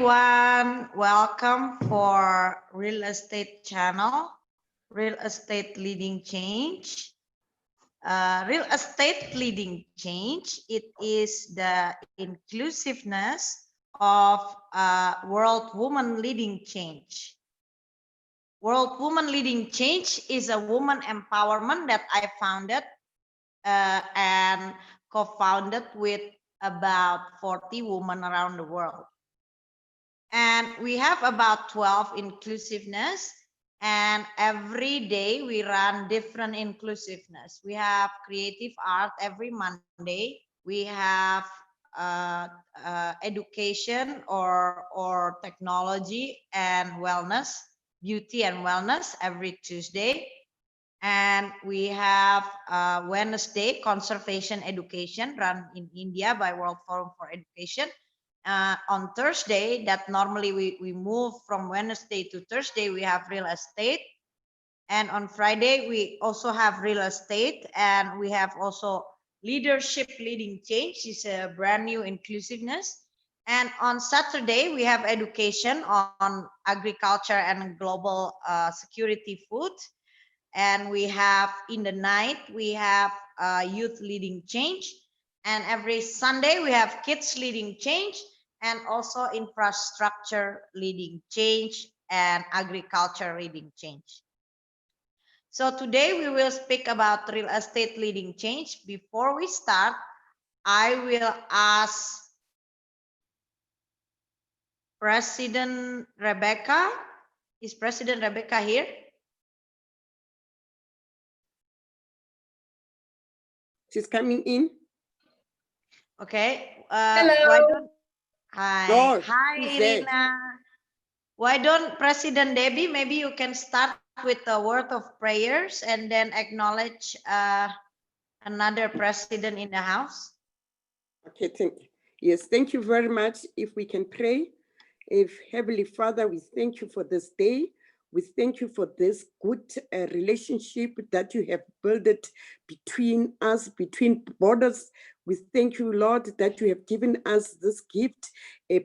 everyone, welcome for Real Estate Channel, Real Estate Leading Change. Real Estate Leading Change, it is the inclusiveness of World Woman Leading Change. World Woman Leading Change is a woman empowerment that I founded and co-founded with about 40 women around the world. And we have about 12 inclusiveness, and every day we run different inclusiveness. We have creative art every Monday. We have education or technology and wellness, beauty and wellness every Tuesday. And we have Wednesday conservation education run in India by World Forum for Education. On Thursday, that normally we move from Wednesday to Thursday, we have real estate. And on Friday, we also have real estate, and we have also leadership leading change, is a brand new inclusiveness. And on Saturday, we have education on agriculture and global security food. And we have in the night, we have youth leading change. And every Sunday, we have kids leading change, and also infrastructure leading change and agriculture leading change. So today we will speak about real estate leading change. Before we start, I will ask President Rebecca. Is President Rebecca here? She's coming in. Okay. Hello. Hi. No, Hi, Irina. Why don't President Debbie, maybe you can start with a word of prayers and then acknowledge another president in the house. Okay, yes, thank you very much. If we can pray. If Heavenly Father, we thank you for this day. We thank you for this good relationship that you have built between us, between borders. We thank you, Lord, that you have given us this gift,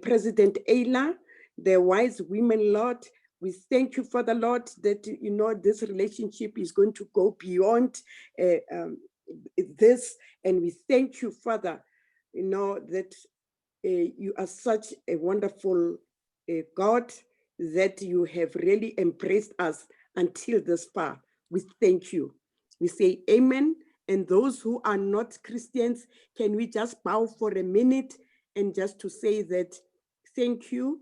President Ayla, the wise women, Lord. We thank you, Father, Lord, that, you know, this relationship is going to go beyond this. And we thank you, Father, you know, that you are such a wonderful God, that you have really embraced us until this far. We thank you. We say amen. And those who are not Christians, can we just bow for a minute and just to say that thank you,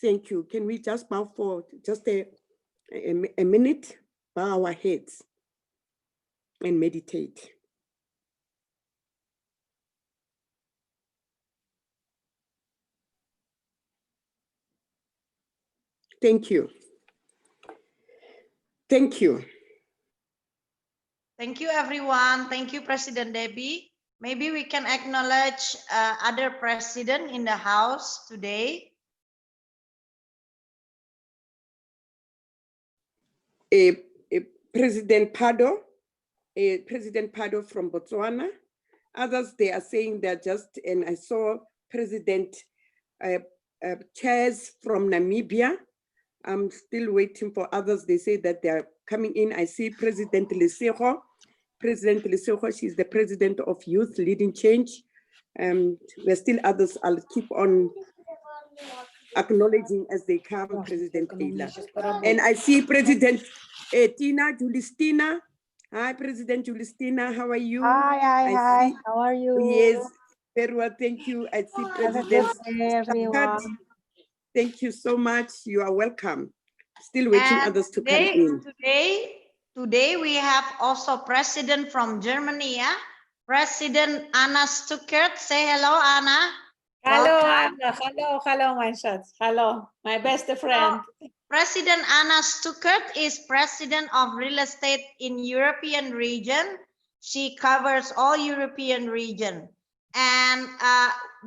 thank you. Can we just bow for just a minute, bow our heads and meditate. Thank you. Thank you. Thank you, everyone. Thank you, President Debbie. Maybe we can acknowledge other president in the house today. President Pado from Botswana. Others, they are saying they're just, and I saw President Chairs from Namibia. I'm still waiting for others. They say that they're coming in. I see President Lesego. President Lesego, she's the president of Youth Leading Change. There's still others. I'll keep on acknowledging as they come, President Ayla. And I see President Stina. Hi, President Stina. How are you? Hi. How are you? Yes, very well. Thank you. I see President. Everyone. Thank you so much. You are welcome. Still waiting others to come in. Today we have also President from Germany, yeah? President Anna Stuckert. Say hello, Anna. Hello, Welcome. Anna. Hello, my shots. Hello, my best friend. So, President Anna Stuckert is President of Real Estate in European region. She covers all European region. And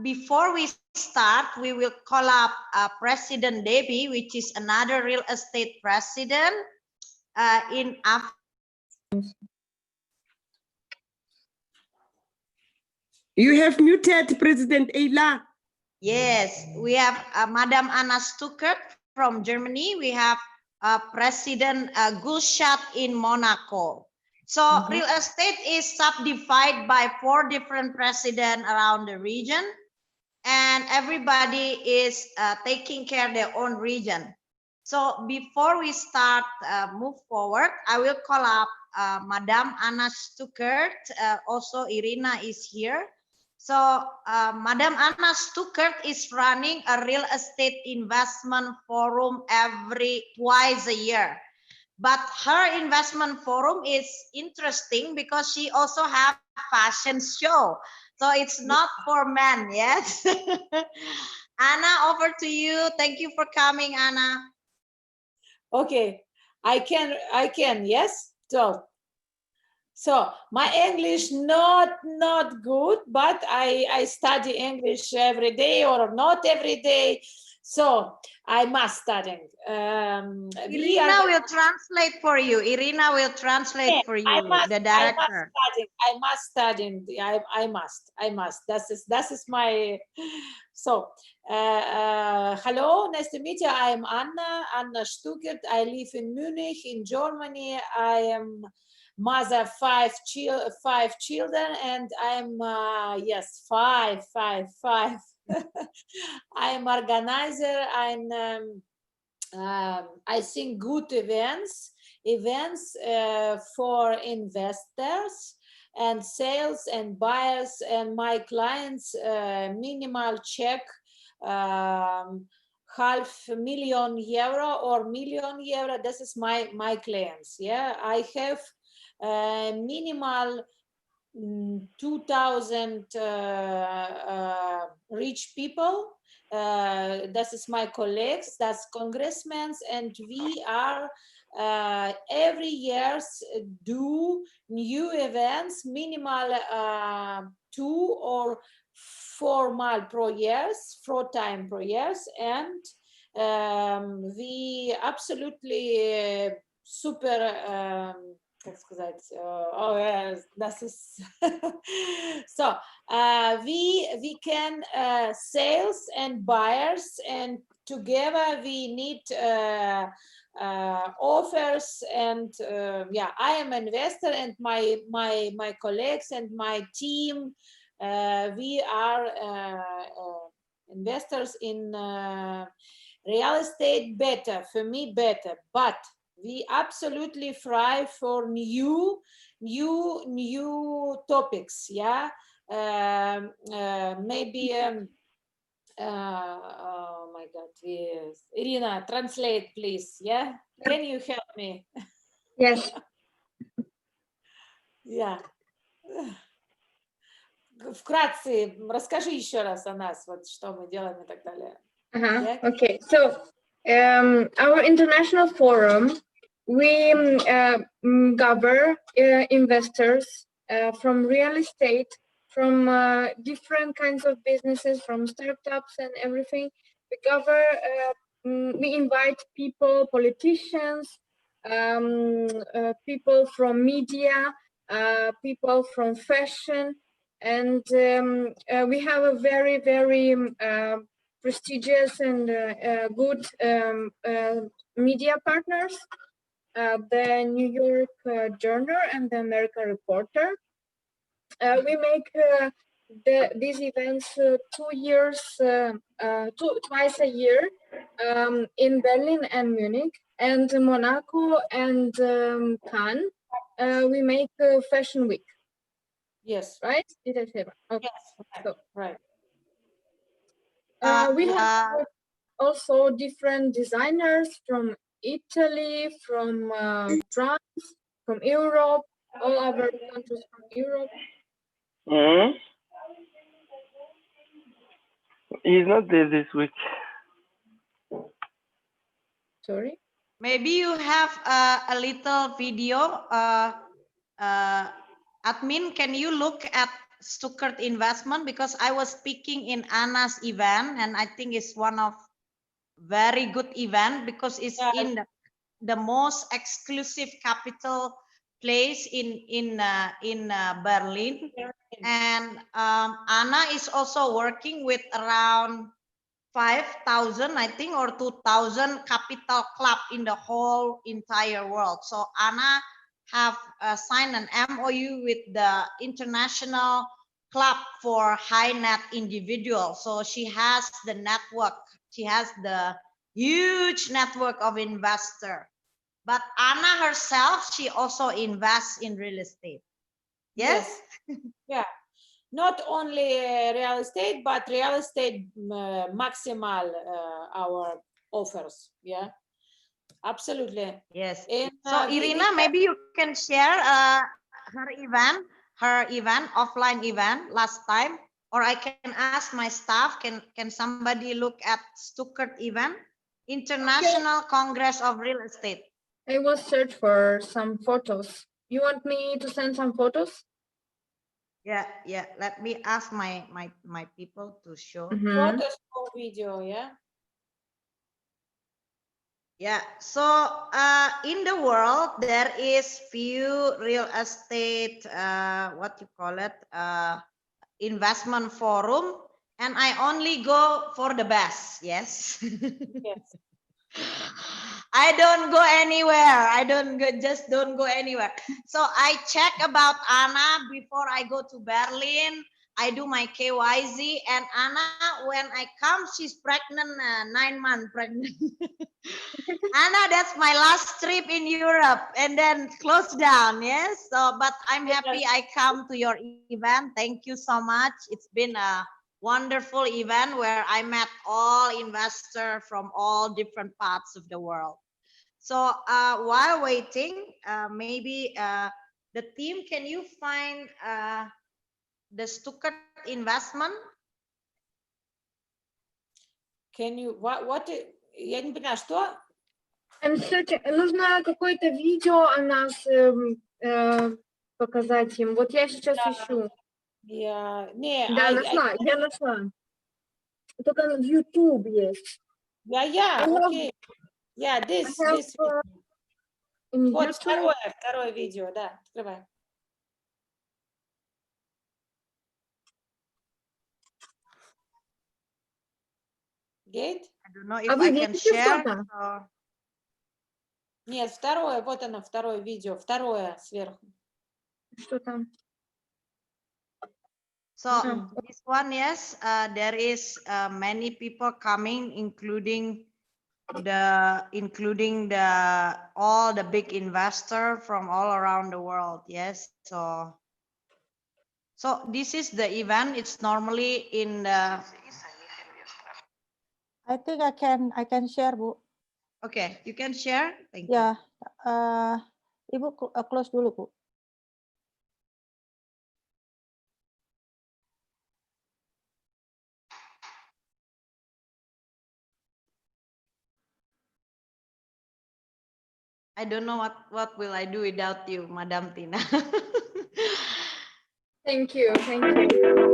before we start, we will call up President Debbie, which is another real estate president in Africa. You have muted President Ayla. Yes, we have Madam Anna Stuckert from Germany. We have President Gulshat in Monaco. So real estate is subdivided by 4 different presidents around the region, and everybody is taking care of their own region. So before we start move forward, I will call up Madam Anna Stuckert. Also Irina is here. So Madam Anna Stuckert is running a real estate investment forum twice a year. But her investment forum is interesting because she also have fashion show. So it's not for men, yes. Anna, over to you. Thank you for coming, Anna. Okay, I can, yes. So my English not good, but I study English every day or not every day. So I must study. Irina will translate for you. Irina will translate for you, the director. I must study. I must. That is my. So, hello, nice to meet you. I am Anna Stuckert. I live in Munich, in Germany. I am mother of 5 children, and I'm yes, five. I'm organizer. I think good events for investors and sales and buyers, and my clients minimal check €500,000 or €1,000,000. This is my clients. Yeah, I have minimal 2,000 rich people. This is my colleagues, that's congressmen, and we are every year do new events, minimal 2 or 4 times per year, and we absolutely super как сказать, das ist so we can sales and buyers, and together we need offers, and yeah, I am an investor, and my colleagues and my team, we are investors in real estate. Better for me, better, but we absolutely thrive for new topics. Yeah, maybe oh my God, yes. Irina, translate, please. Yeah, can you help me? Yes. Yeah. Вкратце расскажи еще раз о нас, вот что мы делаем и так далее. Yeah? Okay, so our international forum, we gather investors from real estate, from different kinds of businesses, from startups and everything. We gather, we invite people, politicians, people from media, people from fashion, and we have a very, very prestigious and good media partners, the New York Journal and the American Reporter. We make these events twice a year in Berlin and Munich, and Monaco and Cannes. We make Fashion Week. Yes. Right? Did I say that? Okay. Yes. So, right. We have also different designers from Italy, from France, from Europe, all other countries from Europe. He's not there this week. Sorry? Maybe you have a little video. Admin, can you look at Stuckert investment, because I was speaking in Anna's event, and I think it's one of very good event because it's in the most exclusive capital place in Berlin, and Anna is also working with around 5,000, I think, or 2,000 capital club in the whole entire world. So Anna have signed an MOU with the International Club for High Net Individuals. So she has the network. She has the huge network of investor. But Anna herself, she also invests in real estate. Yes? Yeah. Not only real estate, but real estate maximal our offers. Yeah, absolutely. Yes. And, So Irina, maybe you can share her event, offline event last time, or I can ask my staff. Can somebody look at Stuttgart event, International Congress of Real Estate? I will search for some photos. You want me to send some photos? Yeah. Let me ask my people to show. Photos or video, yeah. Yeah. So in the world there is few real estate what you call it investment forum, and I only go for the best. Yes. Yes. I don't go anywhere. Just don't go anywhere. So I check about Anna before I go to Berlin. I do my KYZ, and Anna, when I come, she's pregnant, 9 months pregnant. Anna, that's my last trip in Europe, and then closed down. Yes. So, but I'm happy I come to your event. Thank you so much. It's been a wonderful event where I met all investors from all different parts of the world. So while waiting, maybe the team, can you find the Stuttgart investment? Can you, what, я не поняла, что? I'm searching. Нужно какое-то видео о нас показать им. Вот я сейчас ищу. Я нашла. Только в YouTube есть. Окей. This video. Вот YouTube. второе видео, да, открывай. Гейт? I don't know if I can share. Нет, второе, вот оно, второе видео, второе сверху. Что там? So this one, yes, there is many people coming, including all the big investor from all around the world. Yes, so this is the event. It's normally in the. I think I can share, Bu. Okay, you can share. Thank you. Ya, Ibu close dulu, Bu. I don't know what will I do without you, Madam Tina. Thank you. Thank you.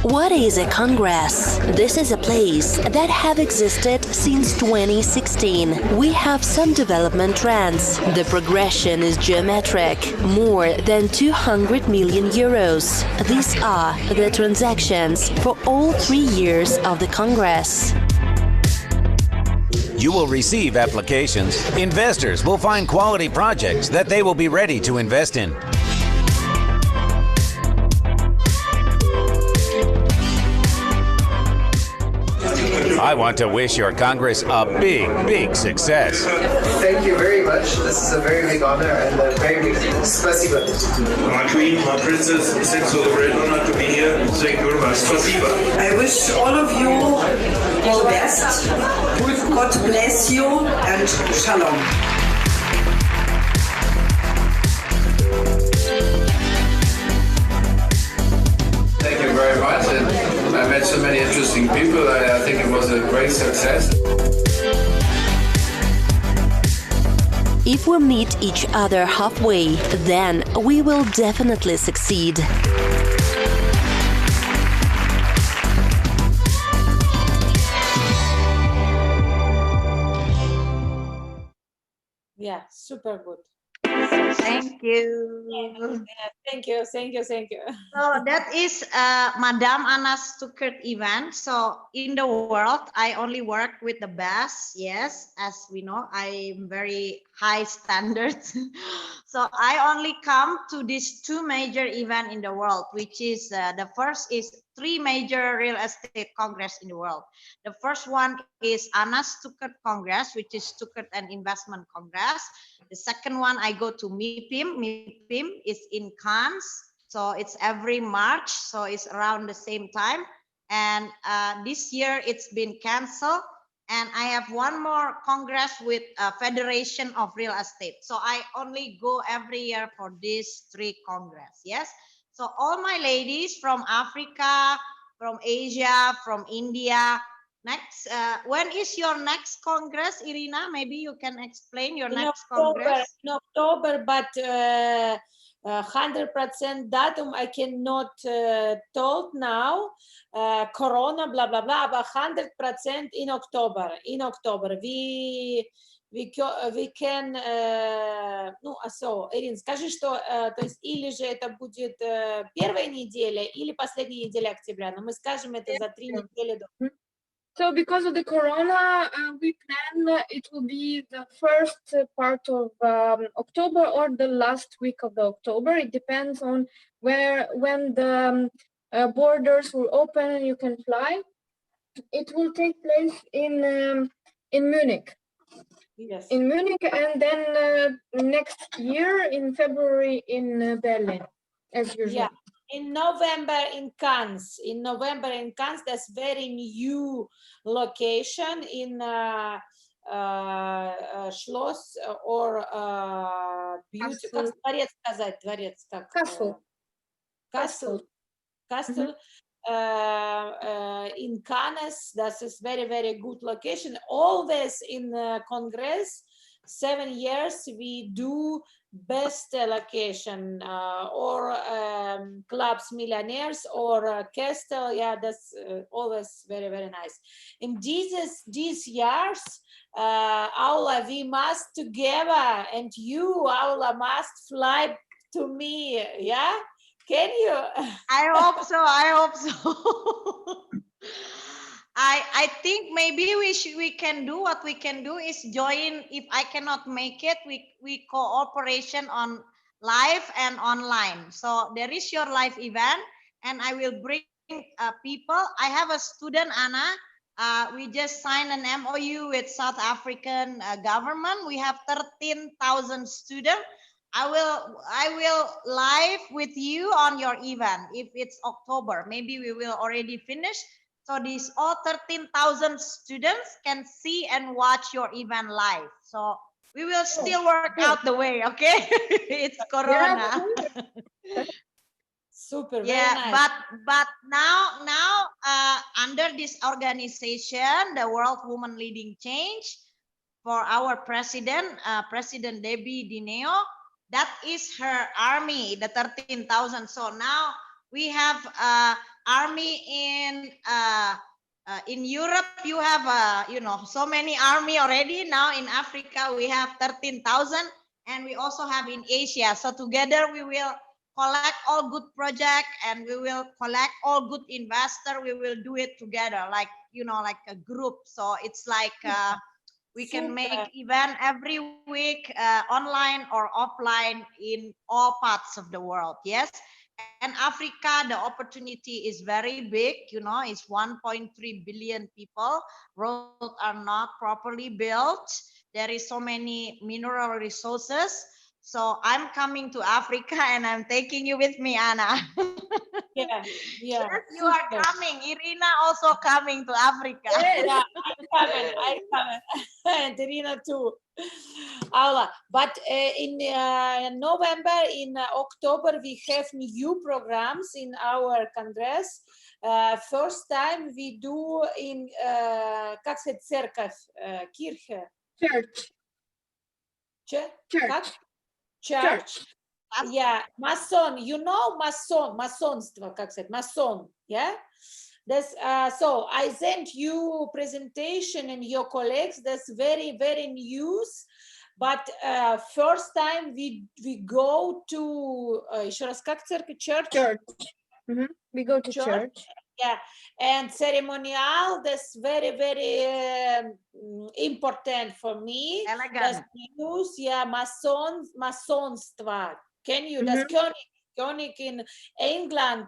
What is a congress? This is a place that have existed since 2016. We have some development trends. The progression is geometric, more than 200 million euros. These are the transactions for all 3 years of the congress. You will receive applications. Investors will find quality projects that they will be ready to invest in. I want to wish your Congress a big success. Thank you very much. This is a very big honor and a very big spasiba. My queen, my princess, it's a great honor to be here. Thank you very much. Spasiba. I wish all of you all the best. God bless you and shalom. Thank you very much. And I met so many interesting people. I think it was a great success. If we meet each other halfway, then we will definitely succeed. Yeah, super good. Thank you. Thank you, thank you, thank you. So that is Madam Anna Stuckert event. So in the world, I only work with the best. Yes, as we know, I'm very high standards. So I only come to these two major events in the world, which is the first is 3 major real estate congress in the world. The first one is Anna Stuckert Congress, which is Stuckert and Investment Congress. The second one, I go to MIPIM. MIPIM is in Cannes. So it's every March, so it's around the same time. And this year it's been canceled. And I have one more congress with Federation of Real Estate. So I only go every year for these 3 congress. Yes. So all my ladies from Africa, from Asia, from India. Next, when is your next congress, Irina? Maybe you can explain your next congress. In October, but 100% datum I cannot told now. Corona, blah blah blah, but 100% in October. In October, we can. Ну, Ирин, скажи, что, то есть, или же это будет первая неделя, или последняя неделя октября, но мы скажем это за 3 недели до. So because of the corona, we plan it will be the first part of October or the last week of the October. It depends on when the borders will open and you can fly. It will take place in Munich. Yes. In Munich, and then next year in February in Berlin, as usual. Yeah. In November in Cannes. In November in Cannes, that's very new location in Schloss or beautiful. Дворец сказать, дворец как? Castle. Castle. In Cannes, that is very, very good location. Always in Congress, 7 years we do best location or clubs millionaires or castle. Yeah, that's always very, very nice. In these years, Ayla, we must together, and you, Ayla, must fly to me. Yeah, can you? I hope so. I hope so. I think maybe we can do what we can do is join. If I cannot make it, we cooperation on live and online. So there is your live event, and I will bring people. I have a student, Anna. We just signed an MOU with South African government. We have 13,000 students. I will live with you on your event if it's October. Maybe we will already finish. So these all 13,000 students can see and watch your event live. So we will still work out the way, okay? It's Corona. Super. Yeah, very nice. but now under this organization, the World Women Leading Change, for our president, President Debbie Dineo, that is her army, the 13,000. So now we have army in Europe. You have so many army already. Now in Africa we have 13,000, and we also have in Asia. So together we will collect all good project, and we will collect all good investor. We will do it together, like like a group. So it's like we can make event every week, online or offline, in all parts of the world. Yes. And Africa, the opportunity is very big, it's 1.3 billion people. Roads are not properly built. There is so many mineral resources. So I'm coming to Africa, and I'm taking you with me, Anna. Yeah. Yes, you are coming. Irina also coming to Africa. Yeah, I'm coming. And Irina too. Ayla, but in November, in October, we have new programs in our Congress. First time we do in, как сказать, церковь, Kirche. Church. Как? Church. Yeah, mason. You know mason, masonство, как сказать, mason. Yeah. That's so I sent you presentation and your colleagues. That's very news. But first time we go to еще раз как церковь, church. We go to church. Yeah, and ceremonial. That's very important for me. Elegant. That's news. Yeah, masonство. Can you? That's König in England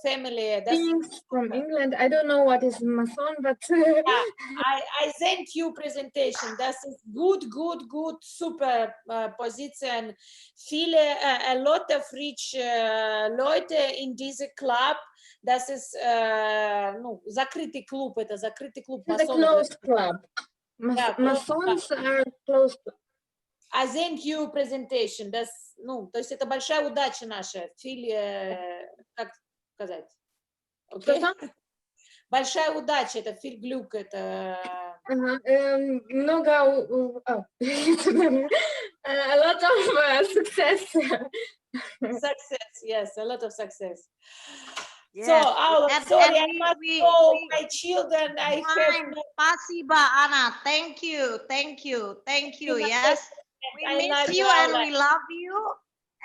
family. That's Things from England. I don't know what is Mason, but I sent you presentation. That's good, super position. Viele, a lot of rich Leute in this club. Das ist, закрытый клуб. Это закрытый клуб. It's a closed club. Masons are closed. I sent you presentation. То есть это большая удача наша. Как сказать? Okay? Большая удача. Это viel Glück. Это... Много... a lot of success. Success, yes. A lot of success. Yes. So, sorry, I must go. My children, I have... Spasiba, Anna. Thank you. Yes. We miss you and we love you,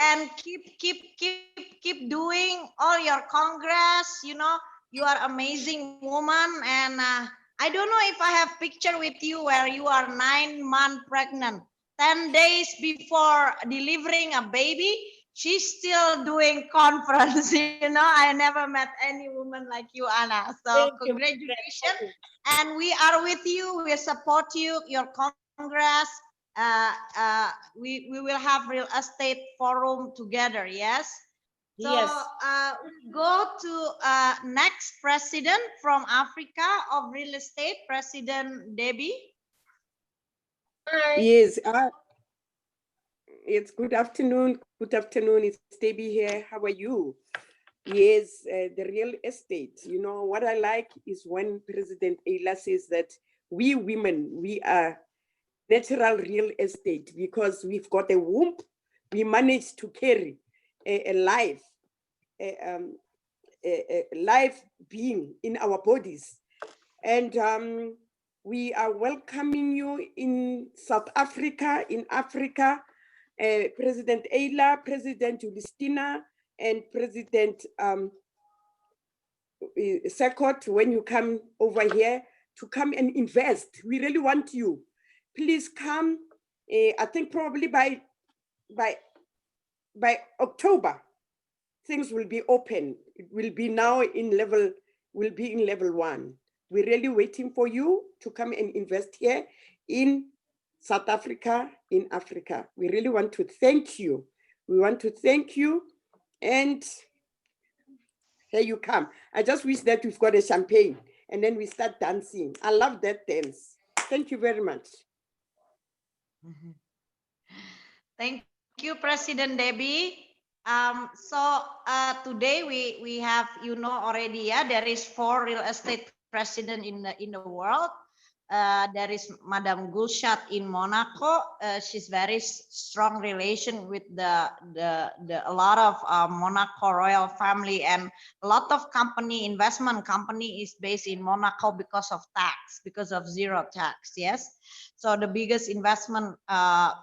and keep doing all your congress. You know, you are amazing woman, and I don't know if I have picture with you where you are 9 months pregnant, 10 days before delivering a baby. She's still doing conference. You know, I never met any woman like you, Anna. So congratulations, and we are with you. We support you. Your congress. We will have real estate forum together. Yes. So we go to next president from Africa of real estate, President Debbie. Hi. Yes. It's good afternoon. Good afternoon. It's Debbie here. How are you? Yes, the real estate. You know what I like is when President Ayla says that we women, we are natural real estate, because we've got a womb, we managed to carry a life being in our bodies. And we are welcoming you in South Africa, in Africa, President Ayla, President Stina, and President Sekot, when you come over here to come and invest. We really want you. Please come. I think probably by October, things will be open. It will be now in level 1. We're really waiting for you to come and invest here in South Africa, in Africa. We really want to thank you. We want to thank you. And here you come. I just wish that we've got a champagne and then we start dancing. I love that dance. Thank you very much. Thank you, President Debbie. So today we have, you know already, yeah, there is 4 real estate president in the world. There is Madame Gulshat in Monaco. She's very strong relation with a lot of Monaco royal family, and a lot of investment company is based in Monaco because of tax, because of zero tax. Yes. So the biggest investment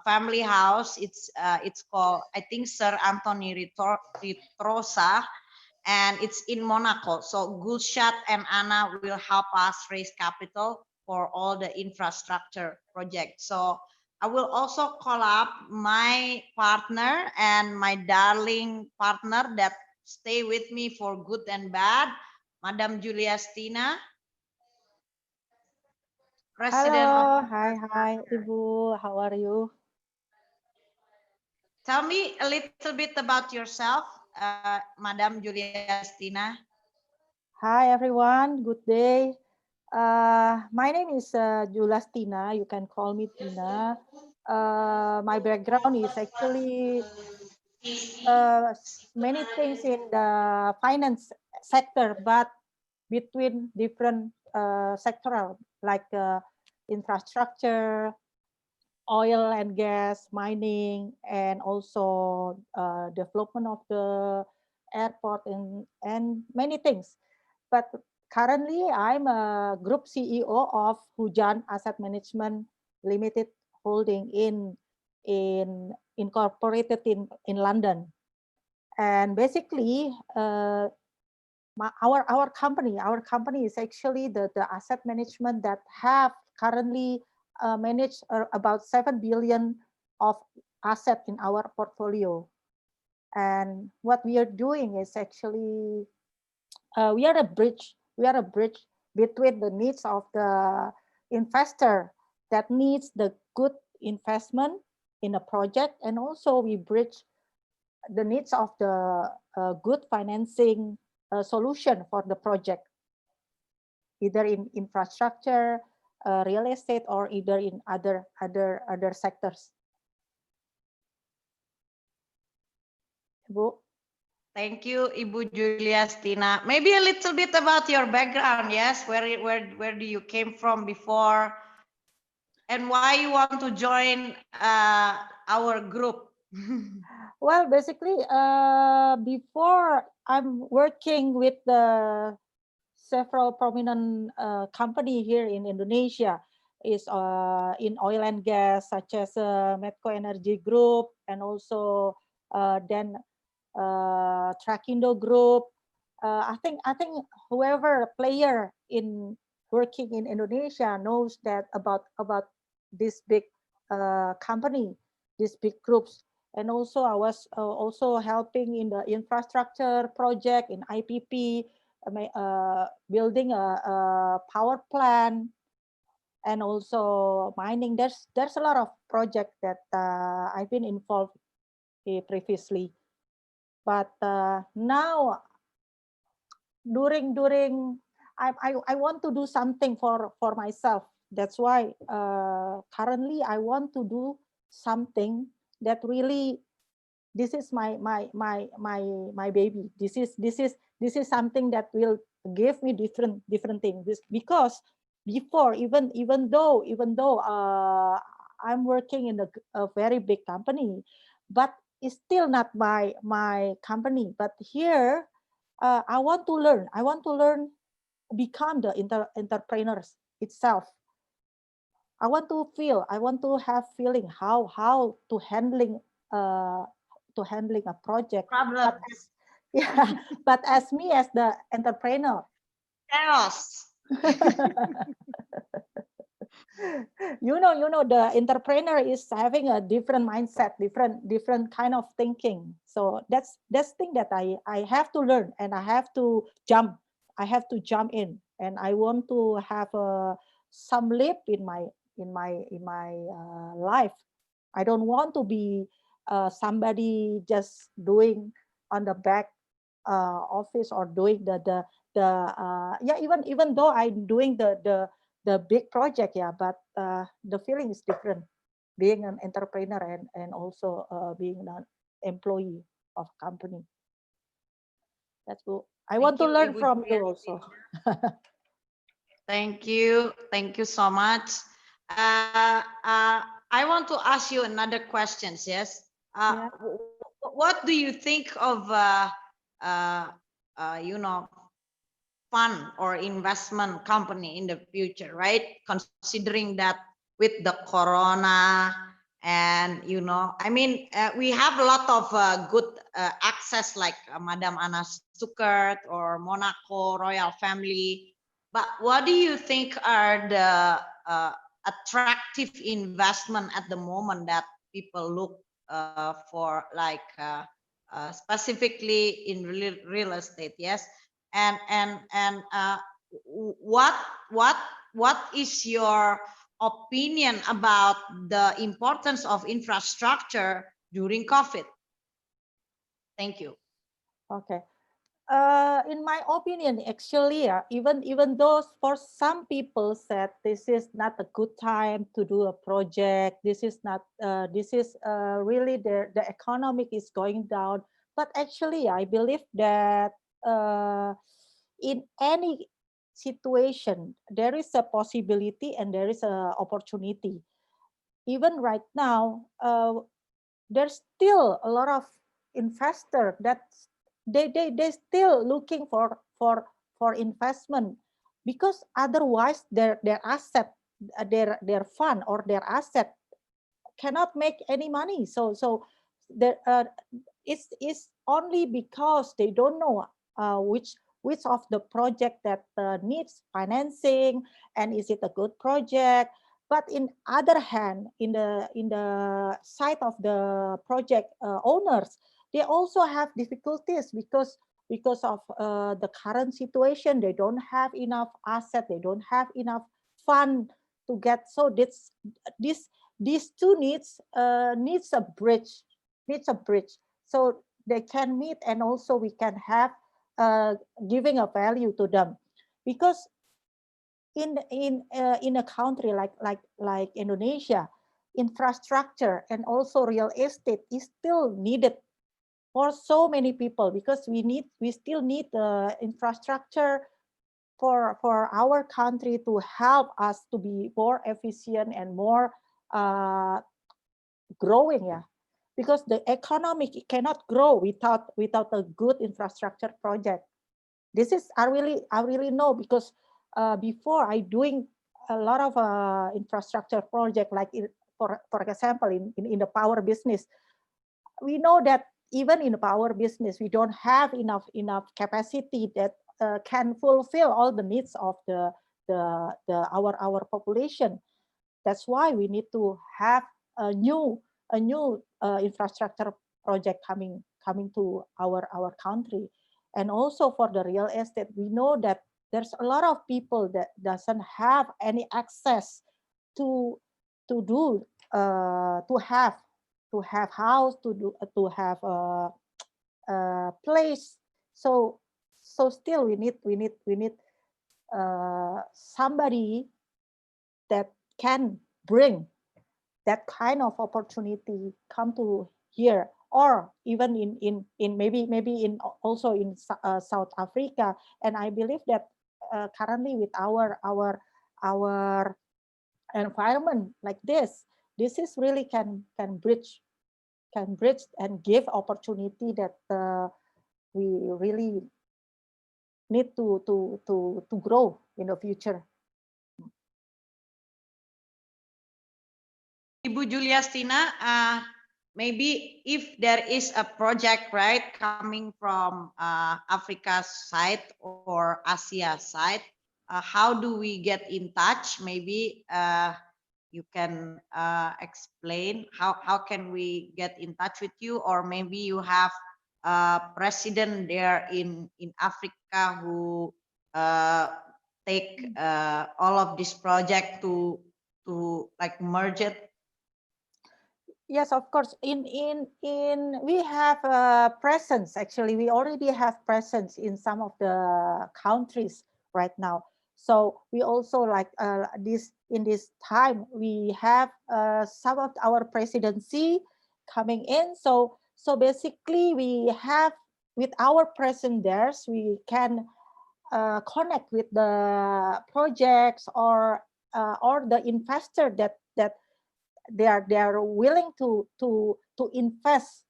family house, it's called, I think, Sir Anthony Ritrosa, and it's in Monaco. So Gulshat and Anna will help us raise capital for all the infrastructure projects. So I will also call up my partner and my darling partner that stay with me for good and bad, Madam Julia Stina. President. Hello, hi, Ibu. How are you? Tell me a little bit about yourself, Madam Julia Stina. Hi, everyone. Good day. My name is Julia Stina. You can call me Tina. My background is actually many things in the finance sector, but between different sectoral, like infrastructure, oil and gas, mining, and also development of the airport and many things. But currently, I'm a group CEO of Hujan Asset Management Limited Holding in incorporated in London. And basically, our company is actually the asset management that have currently managed about 7 billion of asset in our portfolio. And what we are doing is actually we are a bridge between the needs of the investor that needs the good investment in a project, and also we bridge the needs of the good financing solution for the project, either in infrastructure, real estate, or either in other sectors. Bu. Thank you, Ibu Julia Stina. Maybe a little bit about your background, yes? Where do you came from before, and why you want to join our group? Well, basically, before I'm working with the several prominent company here in Indonesia, is in oil and gas, such as Medco Energy Group, and also then Trakindo Group. I think whoever player in working in Indonesia knows that about this big company, these big groups. And also I was also helping in the infrastructure project in IPP, building a power plant, and also mining. There's a lot of projects that I've been involved previously. But now, during I want to do something for myself. That's why currently I want to do something that really, this is my baby. This is something that will give me different things. Because before, even though I'm working in a very big company, but it's still not my company. But here, I want to learn, become the entrepreneurs itself. I want to have feeling how to handling a project. Problem. But as me as the entrepreneur, Chaos. you know the entrepreneur is having a different mindset, different kind of thinking. So that's thing that I have to learn, and I have to jump in, and I want to have some leap in my life. I don't want to be somebody just doing on the back office, or doing the even though I'm doing the big project, yeah, but the feeling is different being an entrepreneur and also being an employee of company. That's good. I want to learn from you also. Thank you so much. I want to ask you another questions. Yes. Yeah. What do you think of fund or investment company in the future, right? Considering that with the corona, and I mean, we have a lot of good access, like Madam Anna Stuckert or Monaco royal family. But what do you think are the attractive investment at the moment that people look for, like specifically in real estate? Yes. And what is your opinion about the importance of infrastructure during COVID? Thank you. Okay. In my opinion, actually, even though for some people said this is not a good time to do a project, this is not really the economic is going down. But actually, I believe that in any situation there is a possibility and there is a opportunity. even right now, there's still a lot of investor that they still looking for investment, because otherwise their asset, their fund or their asset cannot make any money. So there it's only because they don't know which of the project that needs financing, and is it a good project. But in other hand, in the side of the project owners, they also have difficulties because of the current situation. They don't have enough asset, they don't have enough fund to get. So these two needs a bridge, so they can meet, and also we can have giving a value to them. Because in a country like Indonesia, infrastructure and also real estate is still needed for so many people, because we still need the infrastructure for our country to help us to be more efficient and more growing. Yeah, because the economy cannot grow without a good infrastructure project. This is I really know, because before I doing a lot of infrastructure project, like for example in the power business. We know that even in the power business, we don't have enough capacity that can fulfill all the needs of our population. That's why we need to have a new infrastructure project coming to our country. And also for the real estate, we know that there's a lot of people that doesn't have any access to have house, to have a place. So still we need somebody that can bring that kind of opportunity come to here, or even in maybe in also in South Africa. And I believe that currently with our environment like this is really can bridge and give opportunity that we really need to grow in the future. Ibu Julia Stina, maybe if there is a project, right, coming from Africa side or Asia side, how do we get in touch? Maybe you can explain how can we get in touch with you, or maybe you have a president there in Africa who take all of this project to like merge it. Yes, of course. In we have a presence. Actually, we already have presence in some of the countries right now. So we also like in this time we have some of our presidency coming in. So basically we have, with our presence there, we can connect with the projects or the investor that they are willing to invest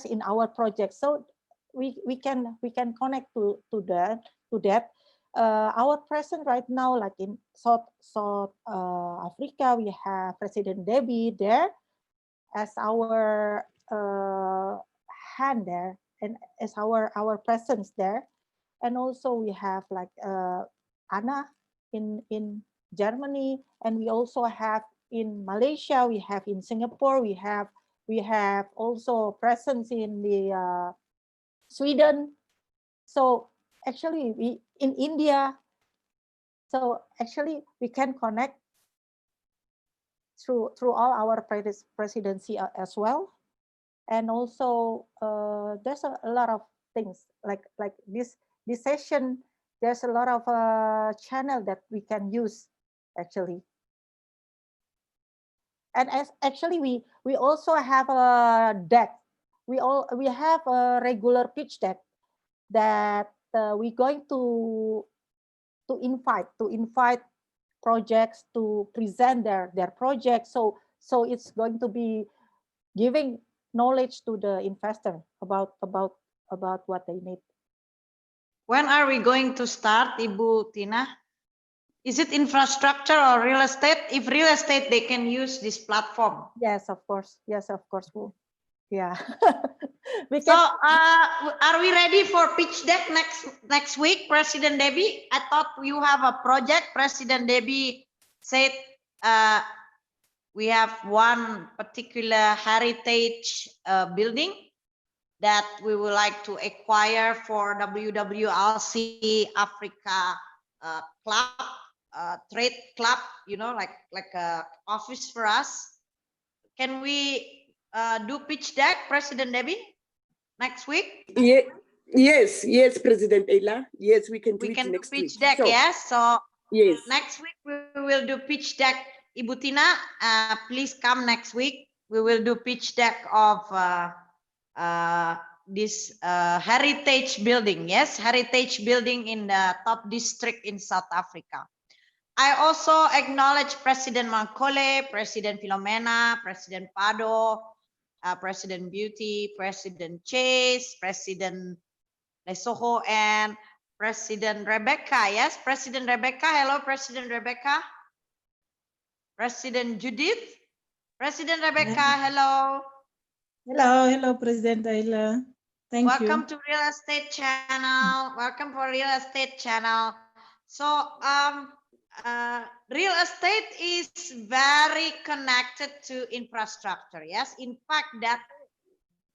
in our project. So we can connect to that. Our president right now, like in South Africa, we have President Debbie there as our hand there, and as our presence there. And also we have like Anna in Germany, and we also have in Malaysia, we have in Singapore, we have also presence in the Sweden. So actually we in India. So actually we can connect through all our presidency as well. And also there's a lot of things like this session. There's a lot of channel that we can use actually. And actually we also have a deck. We have a regular pitch deck that we're going to invite projects to present their projects. So So it's going to be giving knowledge to the investor about what they need. When are we going to start, Ibu Tina? Is it infrastructure or real estate? If real estate, they can use this platform. Yes, of course. Yes, of course. Yeah. So, are we ready for pitch deck next week, President Debbie? I thought you have a project. President Debbie said we have one particular heritage building that we would like to acquire for WWLC Africa club, trade club, you know, like a office for us. Can we do pitch deck, President Debbie, next week? Yeah, yes, President Ayla. Yes, we can do it next week. Pitch deck, yes. So yes, next week we will do pitch deck. Ibu Tina, please come next week. We will do pitch deck of this heritage building. Yes, heritage building in the top district in South Africa. I also acknowledge President Mankole, President Philomena, President Pado, President Beauty, President Chase, President Lesoho, and President Rebecca. Yes, President Rebecca. Hello, President Rebecca. President Judith. President Rebecca, hello. Hello, President Ayla. Thank you. Welcome to Real Estate Channel. Welcome for Real Estate Channel. So, real estate is very connected to infrastructure. Yes, in fact, that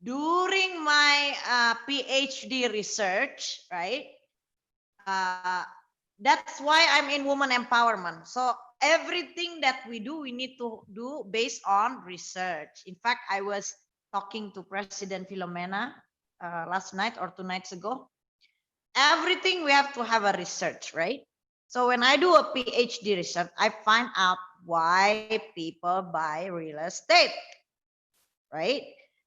during my PhD research, right? That's why I'm in women empowerment. So everything that we do, we need to do based on research. In fact, I was talking to President Philomena last night or 2 nights ago. Everything we have to have a research, right? So when I do a PhD research, I find out why people buy real estate, right?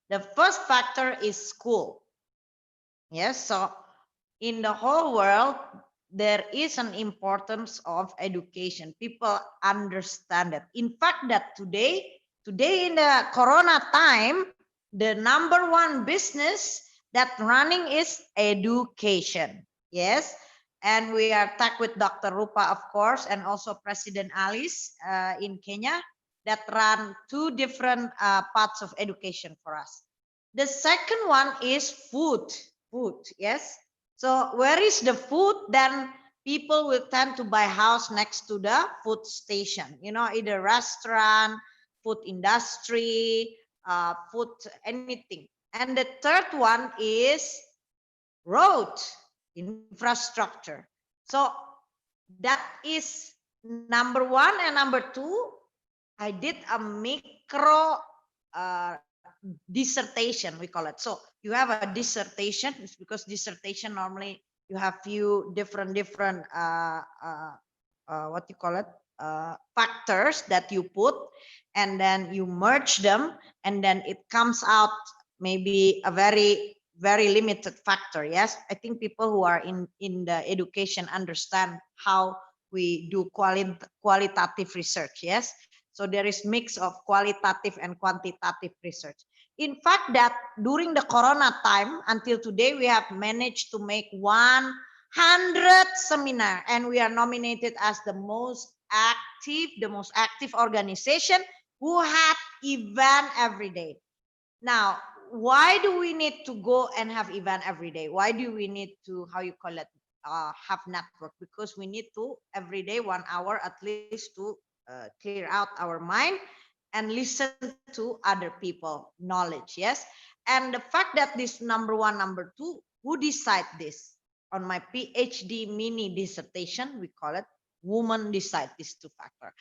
The first factor is school. Yes, so in the whole world, there is an importance of education. People understand it. In fact, that today in the Corona time, the #1 business that running is education. Yes, and we are tagged with Dr. Rupa, of course, and also President Alice in Kenya that run 2 different parts of education for us. The second one is food. Yes. So where is the food? Then people will tend to buy house next to the food station. You know, either restaurant, food industry, food anything. And the third one is road infrastructure. So that is #1 and #2. I did a micro dissertation, we call it. So you have a dissertation, it's because dissertation normally you have few different what you call it, factors that you put, and then you merge them, and then it comes out maybe a very limited factor. Yes, I think people who are in the education understand how we do qualitative research. Yes, so there is mix of qualitative and quantitative research. In fact, that during the Corona time until today, we have managed to make 100 seminar, and we are nominated as the most active organization who had event every day. Now, why do we need to go and have event every day? Why do we need to, how you call it, have network? Because we need to every day 1 hour at least to clear out our mind and listen to other people knowledge. Yes, and the fact that this #1, #2, who decide this? On my PhD mini dissertation, we call it women decide these 2 factors.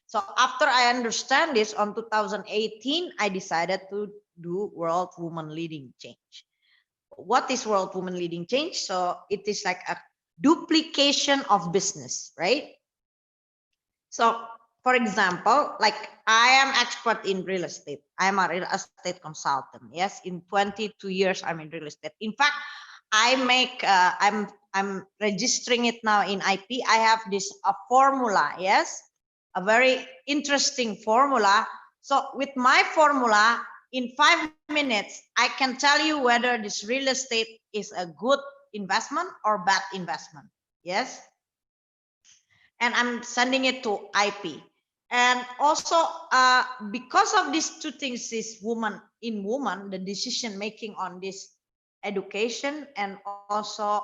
So after I understand this, on 2018, I decided to do World Women Leading Change. What is World Women Leading Change? So it is like a duplication of business, right? So for example, like I am expert in real estate. I'm a real estate consultant. Yes, in 22 years, I'm in real estate. In fact, I make, I'm registering it now in IP. I have this formula. Yes, a very interesting formula So with my formula, in 5 minutes, I can tell you whether this real estate is a good investment or bad investment. Yes. And I'm sending it to IP. And also, because of these two things, is woman, the decision making on this education and also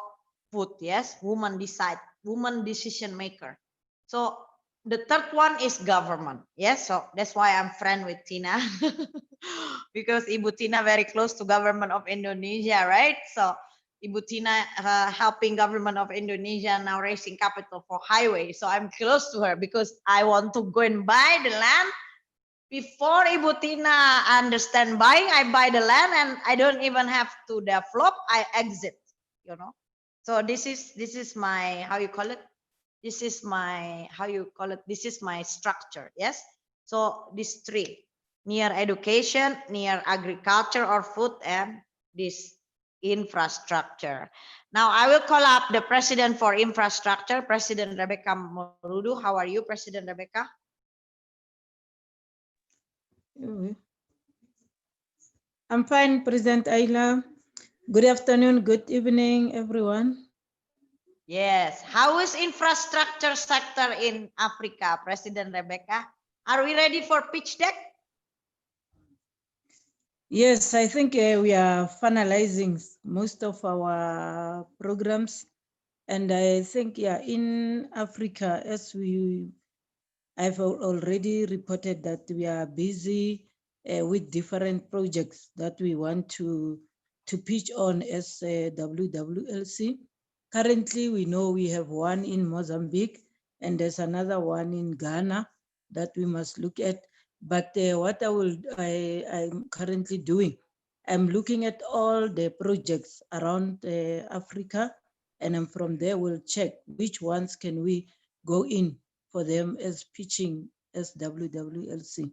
food. Yes, woman decision maker. So the third one is government. Yes, so that's why I'm friend with Tina because Ibu Tina very close to government of Indonesia, right? So Ibu Tina helping government of Indonesia now raising capital for highway. So I'm close to her because I want to go and buy the land. Before Ibu Tina understand buying, I buy the land and I don't even have to develop, I exit, you know. So this is my, how you call it? This is my, how you call it? This is my structure, yes? So these three, near education, near agriculture or food, and this infrastructure. Now I will call up the president for infrastructure, President Rebecca Morudu. How are you, President Rebecca? I'm fine, President Ayla. Good afternoon, good evening, everyone. Yes. How is infrastructure sector in Africa, President Rebecca? Are we ready for pitch deck? Yes, I think we are finalizing most of our programs. And I think, yeah, in Africa, as I've already reported that we are busy with different projects that we want to pitch on as WWLC. Currently, we know we have one in Mozambique and there's another one in Ghana that we must look at. But what I'm currently doing, I'm looking at all the projects around Africa, and from there we'll check which ones can we go in for them as pitching as WWLC.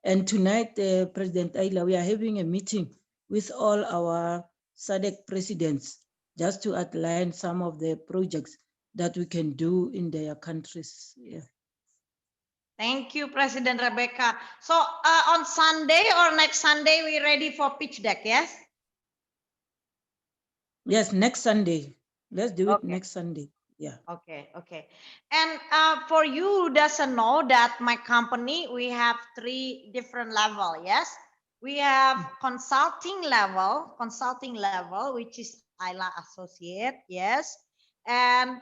And tonight, President Ayla, we are having a meeting with all our SADC presidents just to outline some of the projects that we can do in their countries. Yeah. Thank you, President Rebecca. So on Sunday or next Sunday, we ready for pitch deck, yes? Yes, next Sunday. Let's do it next Sunday. Yeah. Okay, okay. And for you who doesn't know that my company, we have 3 different level, yes? We have consulting level, which is Ayla Associate, yes? And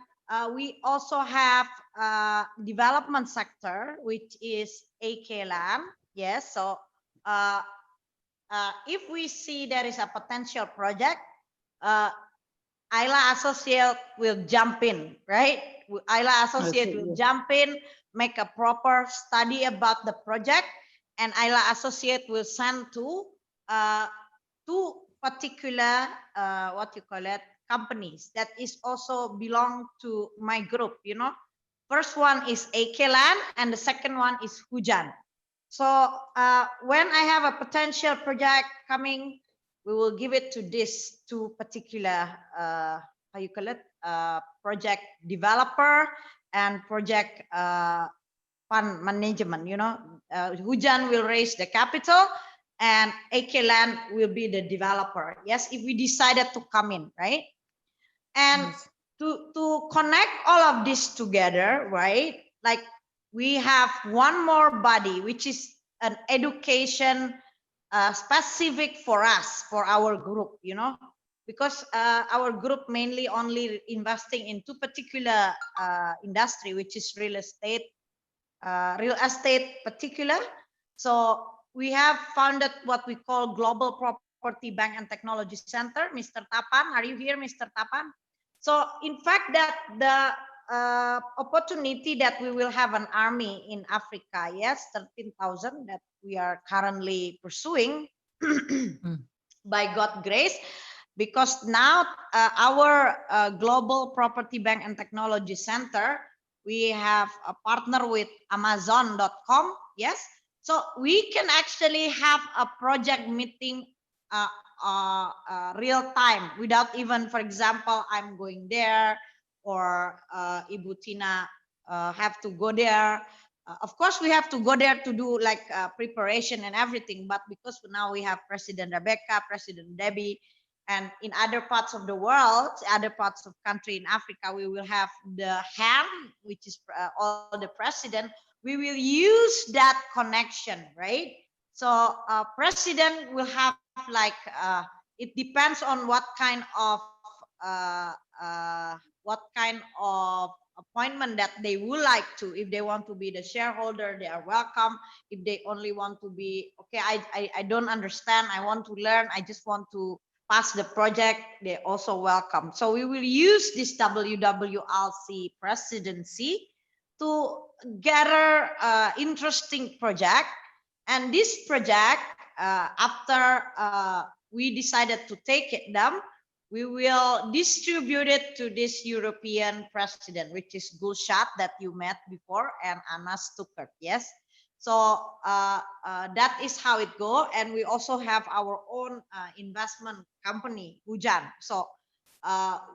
we also have development sector, which is AKLAN, yes? So if we see there is a potential project, Ayla Associate will jump in, right? Ayla Associate will jump in, make a proper study about the project, and Ayla Associate will send to 2 particular, what you call it, companies that is also belong to my group, you know. First one is AKLAN and the second one is Hujan. So when I have a potential project coming, we will give it to this 2 particular, how you call it, project developer and project fund management, you know. Hujan will raise the capital and AKLAN will be the developer. Yes, if we decided to come in, right? And to connect all of this together, right? Like we have one more body, which is an education specific for us, for our group, you know, because our group mainly only investing in 2 particular industry, which is real estate particular. So we have founded what we call Global Property Bank and Technology Center. Mr. Tapan, are you here, Mr. Tapan? So in fact, that the opportunity that we will have an army in Africa, yes, 13,000 that we are currently pursuing by God's grace, because now our Global Property Bank and Technology Center, we have a partner with Amazon.com, yes, so we can actually have a project meeting real time without even, for example, I'm going there or Ibu Tina have to go there. Of course, we have to go there to do like preparation and everything. But because now we have President Rebecca, President Debbie, and in other parts of the world, other parts of country in Africa, we will have the hand, which is all the president. We will use that connection, right? So president will have like it depends on what kind of appointment that they would like to. If they want to be the shareholder, they are welcome. If they only want to be, okay, I don't understand, I want to learn, I just want to pass the project, they're also welcome. So we will use this WWLC presidency to gather interesting project. And this project, after we decided to take it down, we will distribute it to this European president, which is Gulshat that you met before, and Anna Stuckert, yes? So that is how it goes. And we also have our own investment company, Hujan. So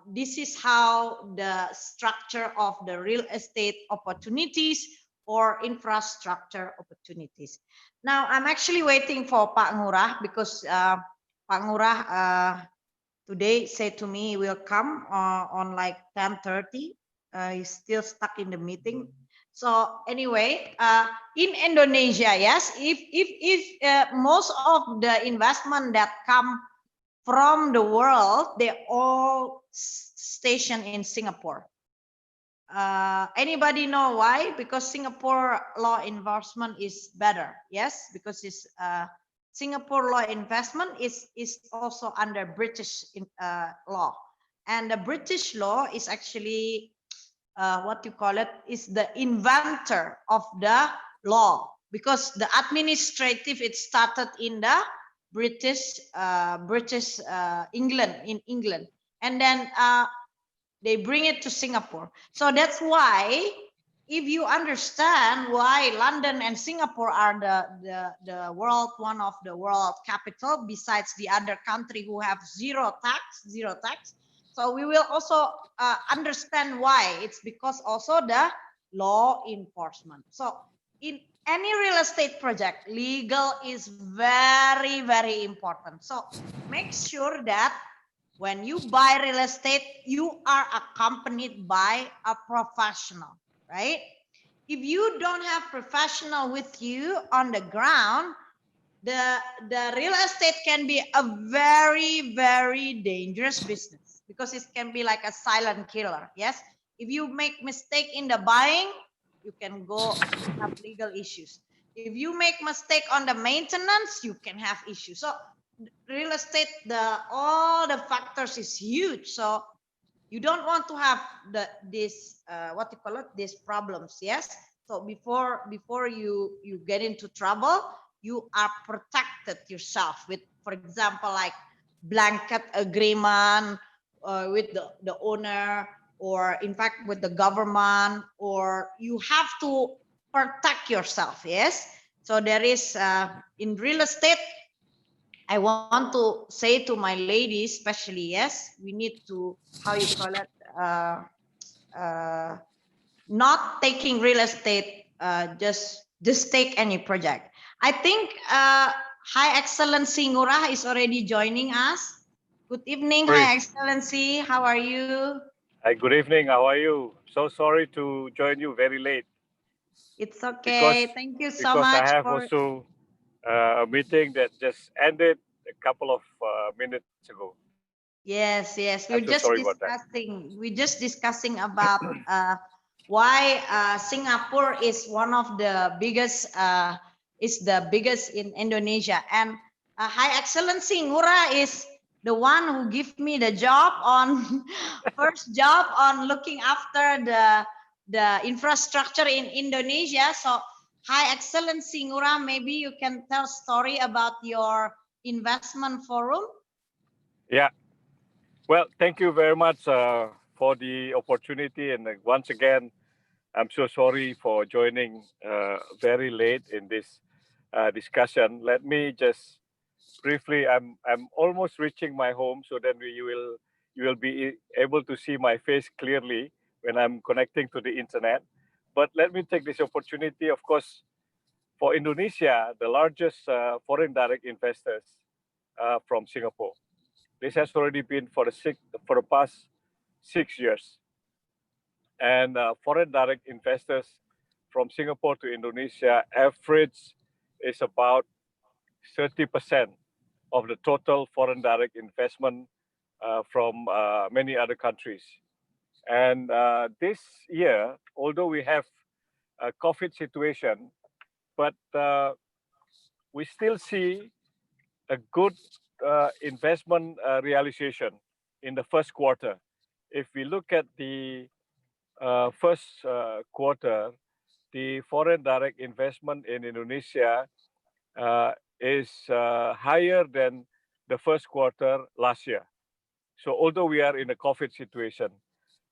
this is how the structure of the real estate opportunities or infrastructure opportunities. Now, I'm actually waiting for Pak Ngurah because Pak Ngurah today said to me he will come on like 10:30. He's still stuck in the meeting. So anyway, in Indonesia, yes, if most of the investment that come from the world, they all stationed in Singapore. Anybody know why? Because Singapore law enforcement is better. Yes, because it's Singapore law investment is also under British law, and the British law is actually what you call it is the inventor of the law, because the administrative it started in the British England, and then they bring it to Singapore. So that's why, if you understand why London and Singapore are the world, one of the world capital besides the other country who have zero tax. So we will also understand why. It's because also the law enforcement. So in any real estate project, legal is very, very important. So make sure that when you buy real estate, you are accompanied by a professional, right? If you don't have professional with you on the ground, the real estate can be a very, very dangerous business, because it can be like a silent killer. Yes, if you make mistake in the buying, you can go have legal issues. If you make mistake on the maintenance, you can have issues. So real estate, all the factors is huge. So you don't want to have this what you call it, these problems. Yes. So before you get into trouble, you are protected yourself with, for example, like blanket agreement with the owner, or in fact with the government, or you have to protect yourself. Yes. So there is in real estate, I want to say to my ladies, especially, yes, we need to, how you call it, not taking real estate, just take any project. I think High Excellency Ngurah is already joining us. Good evening, High Excellency. How are you? Hi, good evening. How are you? So sorry to join you very late. It's okay. Thank you so much. Because I have also a meeting that just ended a couple of minutes ago. Yes, We're just discussing about why Singapore is one of the biggest in Indonesia, and High Excellency Ngurah is the one who gave me the job on first job on looking after the infrastructure in Indonesia. So High Excellency Ngurah, maybe you can tell story about your investment forum. Yeah. Well, thank you very much for the opportunity. And once again, I'm so sorry for joining very late in this discussion. Let me just briefly, I'm almost reaching my home, so then you will be able to see my face clearly when I'm connecting to the internet. But let me take this opportunity, of course, for Indonesia, the largest foreign direct investors from Singapore. This has already been for the past 6 years. And foreign direct investors from Singapore to Indonesia average is about 30% of the total foreign direct investment from many other countries. And this year, although we have a COVID situation, but we still see a good investment realization in the first quarter. If we look at the first quarter, the foreign direct investment in Indonesia is higher than the first quarter last year. So although we are in a COVID situation,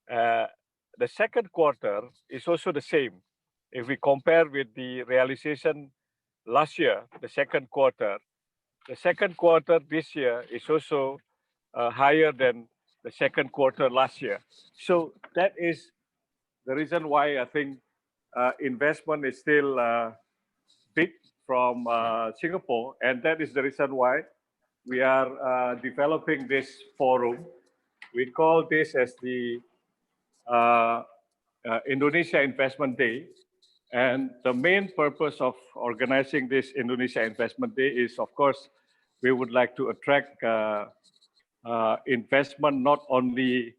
the second quarter is also the same. If we compare with the realization last year, the second quarter this year is also higher than the second quarter last year. So that is the reason why I think investment is still big from Singapore, and that is the reason why we are developing this forum. We call this as the Indonesia Investment Day. And the main purpose of organizing this Indonesia Investment Day is, of course, we would like to attract investment not only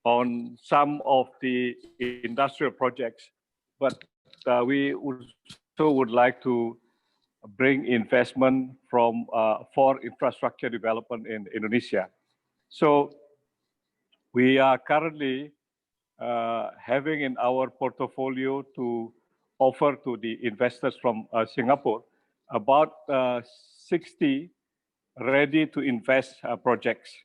on some of the industrial projects, but we also would like to bring investment from for infrastructure development in Indonesia. So we are currently having in our portfolio to offer to the investors from Singapore about 60 ready to invest projects.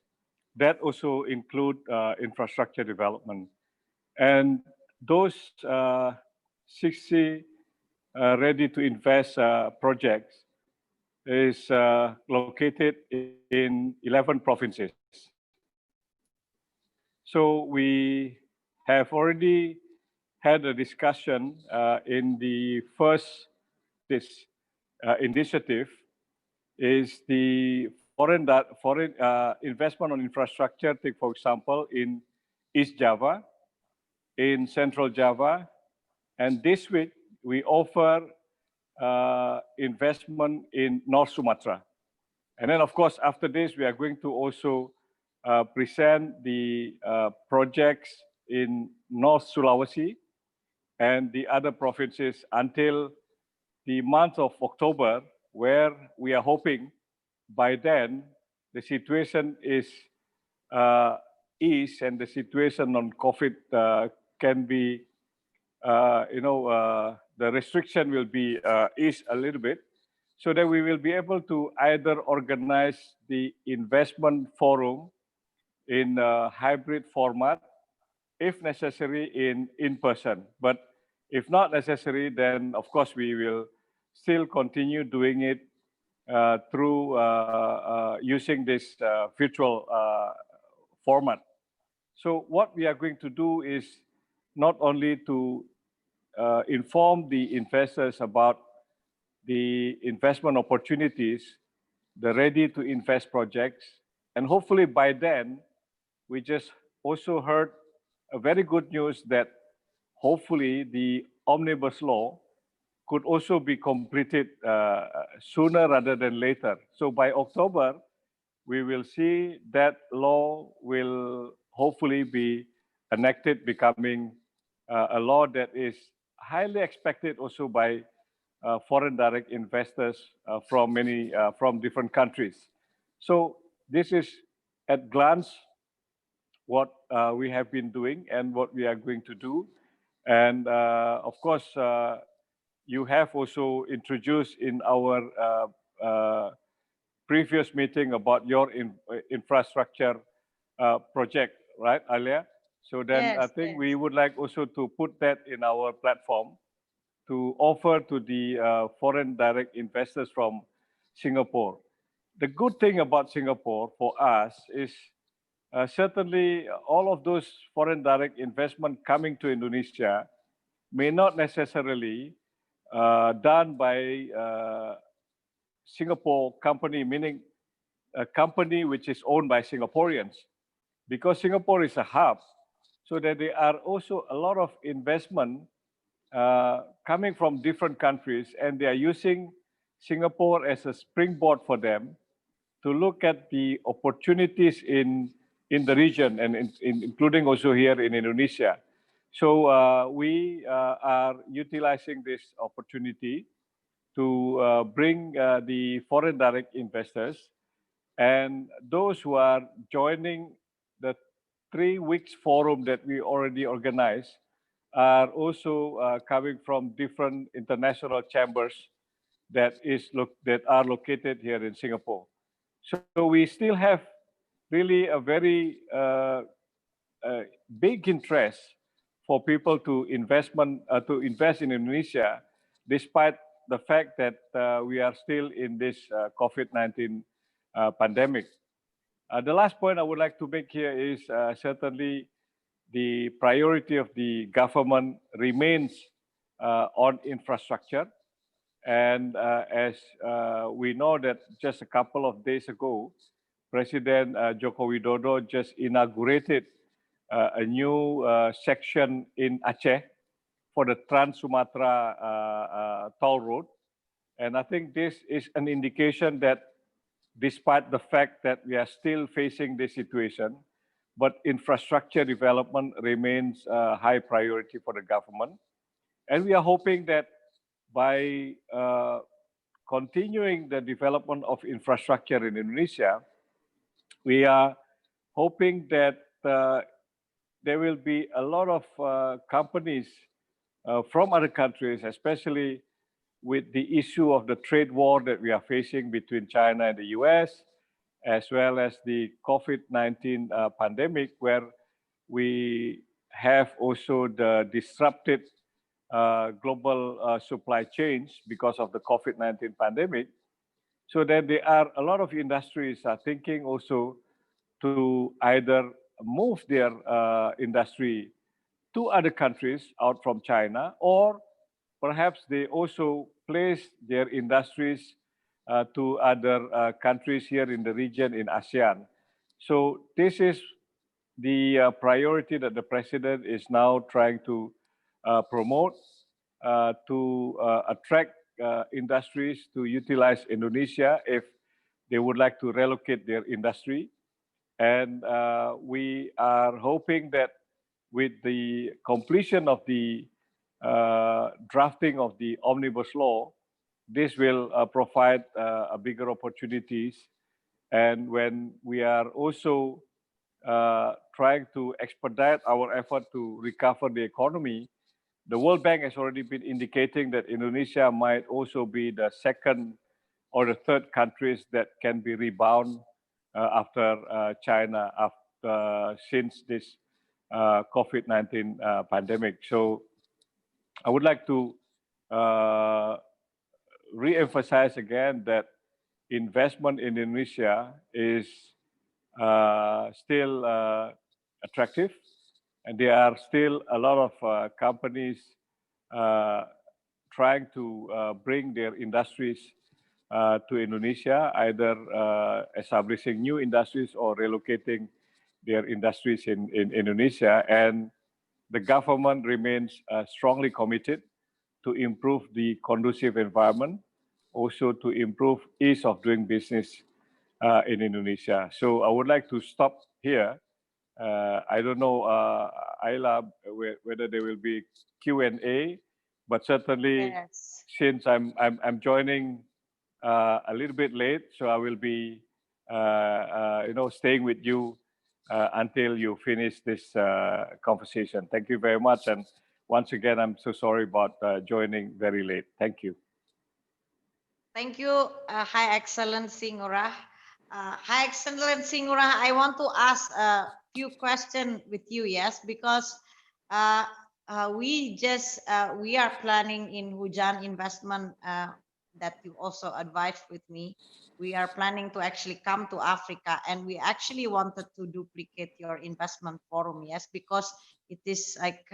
That also include infrastructure development. And those 60 ready to invest projects is located in 11 provinces. So we have already had a discussion in the first initiative is the foreign investment on infrastructure, take for example, in East Java, in Central Java, and this week we offer investment in North Sumatra. And then of course, after this, we are going to also present the projects in North Sulawesi and the other provinces until the month of October, where we are hoping by then the situation is eased and the situation on COVID can be, the restriction will be eased a little bit, so that we will be able to either organize the investment forum in a hybrid format, if necessary in person. But if not necessary, then of course we will still continue doing it through using this virtual format. So what we are going to do is not only to inform the investors about the investment opportunities, the ready to invest projects, and hopefully by then, we just also heard a very good news that hopefully the omnibus law could also be completed sooner rather than later. So by October, we will see that law will hopefully be enacted, becoming a law that is highly expected also by foreign direct investors from different countries. So this is at glance what we have been doing and what we are going to do. And of course, you have also introduced in our previous meeting about your infrastructure project, right, Ayla? So then Yes, I think yes. we would like also to put that in our platform to offer to the foreign direct investors from Singapore. The good thing about Singapore for us is certainly all of those foreign direct investment coming to Indonesia may not necessarily done by Singapore company, meaning a company which is owned by Singaporeans, because Singapore is a hub, so that there are also a lot of investment coming from different countries, and they are using Singapore as a springboard for them to look at the opportunities in the region, and including also here in Indonesia. So we are utilizing this opportunity to bring the foreign direct investors, and those who are joining the 3 weeks forum that we already organized are also coming from different international chambers that are located here in Singapore. So we still have really a very big interest for people to invest in Indonesia, despite the fact that we are still in this COVID-19 pandemic. The last point I would like to make here is certainly the priority of the government remains on infrastructure. And as we know that just a couple of days ago, President Joko Widodo just inaugurated a new section in Aceh for the Trans-Sumatra toll road. And I think this is an indication that despite the fact that we are still facing this situation, but infrastructure development remains a high priority for the government. And we are hoping that by continuing the development of infrastructure in Indonesia, we are hoping that there will be a lot of companies from other countries, especially with the issue of the trade war that we are facing between China and the US, as well as the COVID-19 pandemic, where we have also the disrupted global supply chains because of the COVID-19 pandemic. So that there are a lot of industries are thinking also to either move their industry to other countries out from China, or perhaps they also place their industries to other countries here in the region in ASEAN. So this is the priority that the president is now trying to promote to attract industries to utilize Indonesia if they would like to relocate their industry. And we are hoping that with the completion of the drafting of the omnibus law, this will provide a bigger opportunities. And when we are also trying to expedite our effort to recover the economy, the World Bank has already been indicating that Indonesia might also be the second or the third countries that can be rebound after China since this COVID-19 pandemic. So I would like to re-emphasize again that investment in Indonesia is still attractive, and there are still a lot of companies trying to bring their industries to Indonesia, either establishing new industries or relocating their industries in Indonesia. And the government remains strongly committed to improve the conducive environment, also to improve ease of doing business in Indonesia. So I would like to stop here. I don't know, Ayla, whether there will be Q&A, but certainly since I'm joining a little bit late, so I will be staying with you until you finish this conversation. Thank you very much, and once again, I'm so sorry about joining very late. Thank you. Thank you, High Excellency Ngurah. High Excellency Ngurah, I want to ask a few questions with you, yes, because we are planning in Hujan investment that you also advised with me, we are planning to actually come to Africa, and we actually wanted to duplicate your investment forum, yes, because it is like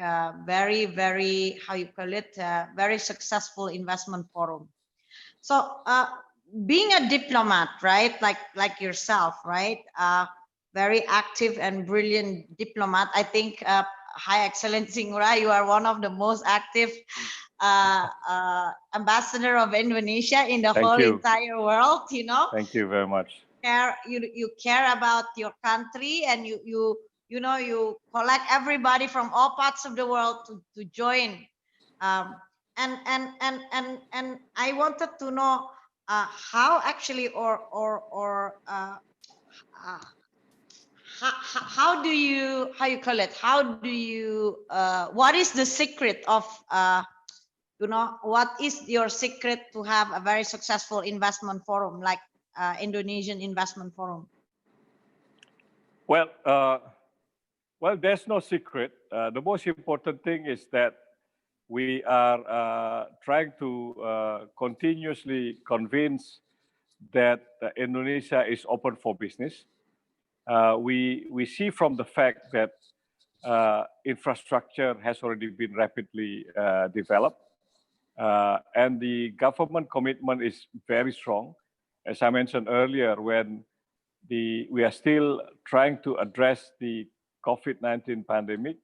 very, very, how you call it, very successful investment forum. So being a diplomat, right, like yourself, right, very active and brilliant diplomat. I think High Excellency Ngurah, you are one of the most active ambassador of Indonesia in the whole entire world, you know. Thank you very much. You care about your country, and you collect everybody from all parts of the world to join. And I wanted to know how actually how do you, how you call it, how do you what is the secret of what is your secret to have a very successful investment forum like Indonesian Investment Forum? Well, there's no secret. The most important thing is that we are trying to continuously convince that Indonesia is open for business. We see from the fact that infrastructure has already been rapidly developed, and the government commitment is very strong. As I mentioned earlier, when we are still trying to address the COVID-19 pandemic,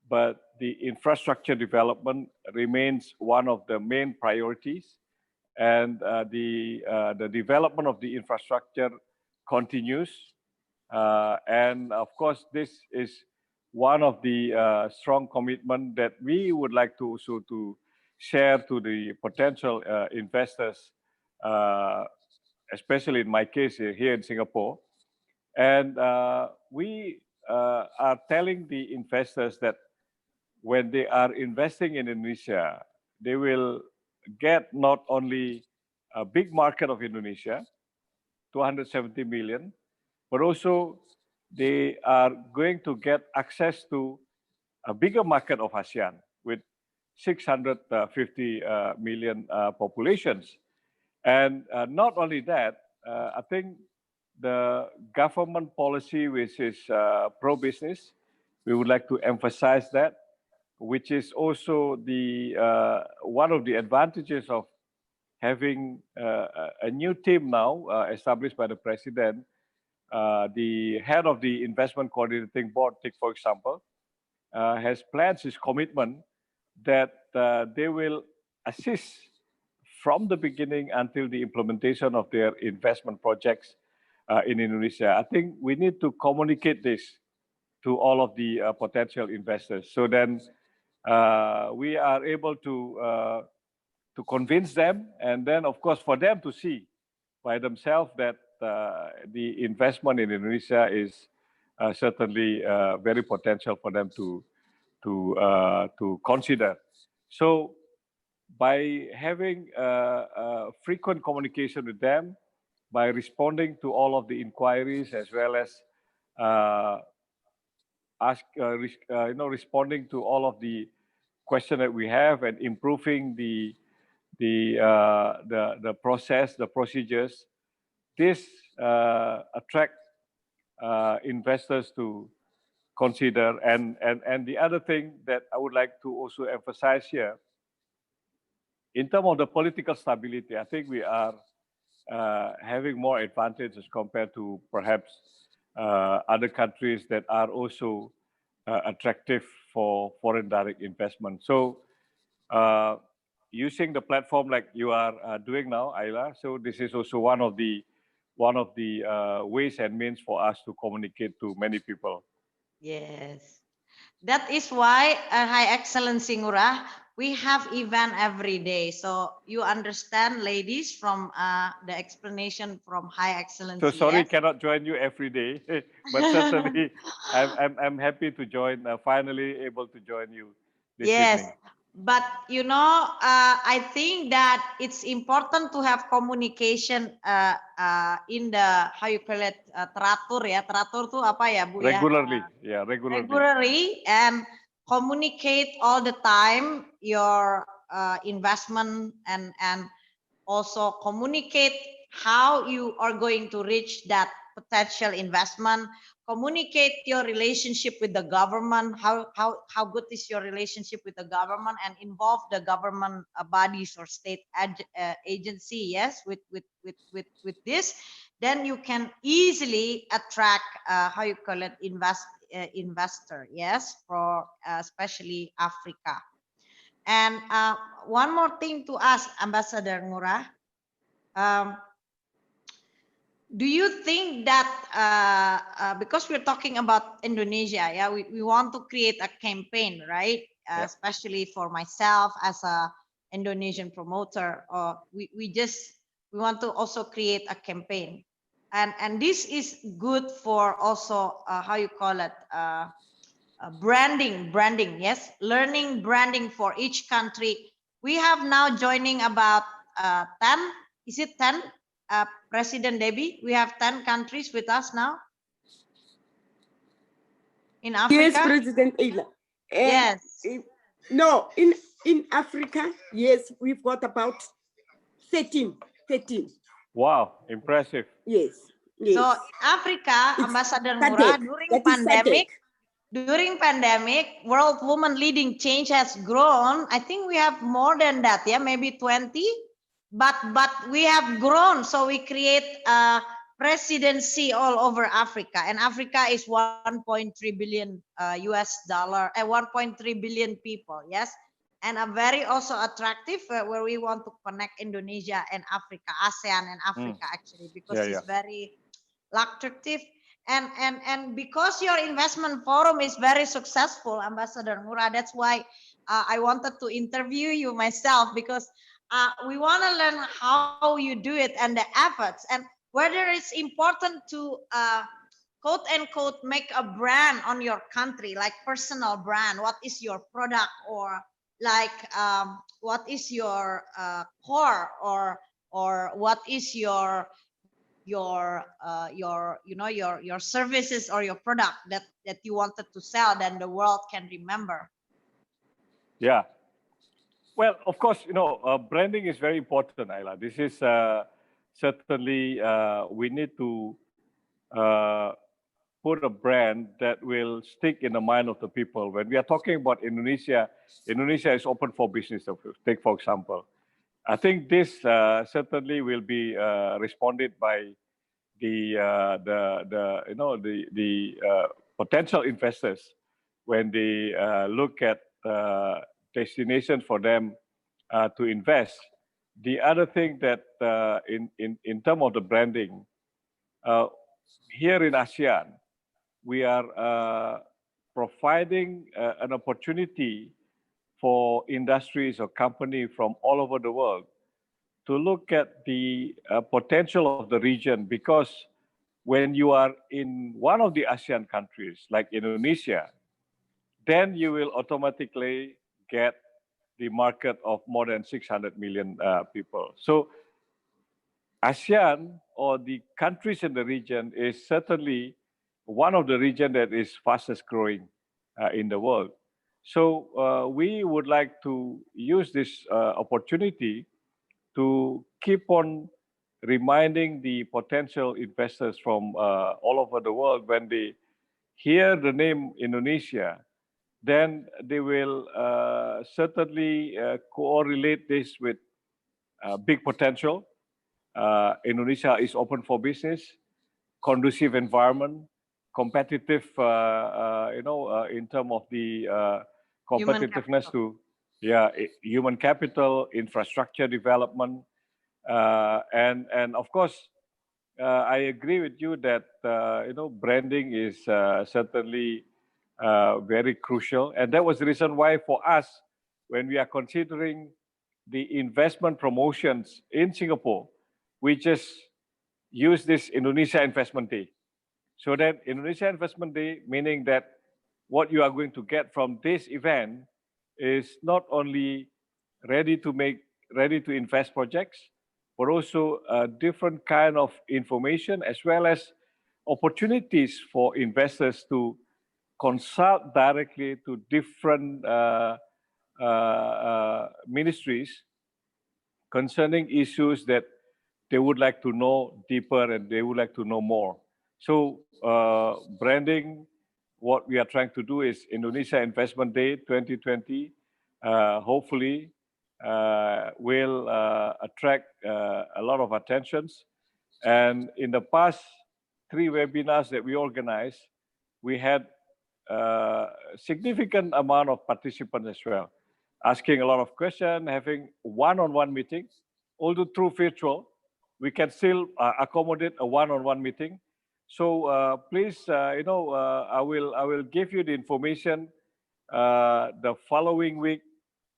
but the infrastructure development remains one of the main priorities, and the development of the infrastructure continues. And of course, this is one of the strong commitment that we would like to also to share to the potential investors, especially in my case here in Singapore. And we are telling the investors that when they are investing in Indonesia, they will get not only a big market of Indonesia, 270 million, but also they are going to get access to a bigger market of ASEAN with 650 million populations. And not only that, I think the government policy, which is pro-business, we would like to emphasize that, which is also the one of the advantages of having a new team now established by the president. The head of the investment coordinating board, for example, has pledged his commitment that they will assist from the beginning until the implementation of their investment projects in Indonesia. I think we need to communicate this to all of the potential investors, so then we are able to convince them, and then of course for them to see by themselves that the investment in Indonesia is certainly very potential for them to consider. So by having frequent communication with them, by responding to all of the inquiries, as well as responding to all of the questions that we have, and improving the process, the procedures, this attract investors to consider. And the other thing that I would like to also emphasize here, in terms of the political stability, I think we are having more advantages compared to perhaps other countries that are also attractive for foreign direct investment. So using the platform like you are doing now, Ayla, so this is also one of the ways and means for us to communicate to many people. Yes, that is why High Excellency Ngurah, we have event every day. So you understand, ladies, from the explanation from High Excellency. So sorry, cannot join you every day, but certainly I'm happy to join. Finally, able to join you this evening. But I think that it's important to have communication in the, how you call it, teratur ya. Teratur tuh apa ya, Bu? Regularly, regularly, and communicate all the time your investment, and also communicate how you are going to reach that potential investment, communicate your relationship with the government, how good is your relationship with the government, and involve the government bodies or state agency, yes, with this. Then you can easily attract how you call it, investor, yes, for especially Africa. And one more thing to ask Ambassador Ngurah, do you think that because we're talking about Indonesia, yeah, we want to create a campaign, right? Especially for myself as a Indonesian promoter, or we want to also create a campaign, and this is good for also how you call it, branding, yes, learning branding for each country. We have now joining about 10, is it 10? President Debbie, we have 10 countries with us now in Africa. Yes, President Ayla. Yes. No, in Africa, yes, we've got about 13. Wow, impressive. Yes. So Africa, It's Ambassador SADC. Ngurah, during pandemic, World Women Leading Change has grown. I think we have more than that, yeah, maybe 20. But we have grown, so we create a presidency all over Africa, and Africa is 1.3 billion US dollar, 1.3 billion people, yes, and a very also attractive where we want to connect Indonesia and Africa, ASEAN and Africa actually, because it's very attractive. And because your investment forum is very successful, Ambassador Ngurah, that's why I wanted to interview you myself, because we want to learn how you do it and the efforts, and whether it's important to quote unquote make a brand on your country, like personal brand. What is your product, or like what is your core, or what is your services or your product that you wanted to sell, then the world can remember. Yeah. Well, of course, branding is very important, Ayla. This is certainly, we need to put a brand that will stick in the mind of the people. When we are talking about Indonesia, Indonesia is open for business. Take, for example, I think this certainly will be responded by the potential investors when they look at destination for them to invest. The other thing that in terms of the branding, here in ASEAN, we are providing an opportunity for industries or companies from all over the world to look at the potential of the region, because when you are in one of the ASEAN countries, like Indonesia, then you will automatically get the market of more than 600 million people. So ASEAN, or the countries in the region, is certainly one of the region that is fastest growing in the world. So we would like to use this opportunity to keep on reminding the potential investors from all over the world, when they hear the name Indonesia, then they will certainly correlate this with big potential. Indonesia is open for business, conducive environment, competitive, in terms of the competitiveness to human capital, infrastructure development, and of course, I agree with you that branding is certainly very crucial, and that was the reason why for us, when we are considering the investment promotions in Singapore, we just use this Indonesia Investment Day. So that Indonesia Investment Day, meaning that what you are going to get from this event is not only ready to invest projects, but also a different kind of information, as well as opportunities for investors to consult directly to different ministries concerning issues that they would like to know deeper and they would like to know more. So branding, what we are trying to do is Indonesia Investment Day 2020, hopefully will attract a lot of attentions. And in the past 3 webinars that we organized, we had significant amount of participants as well, asking a lot of questions, having one-on-one meetings. Although through virtual, we can still accommodate a one-on-one meeting. So please, I will give you the information the following week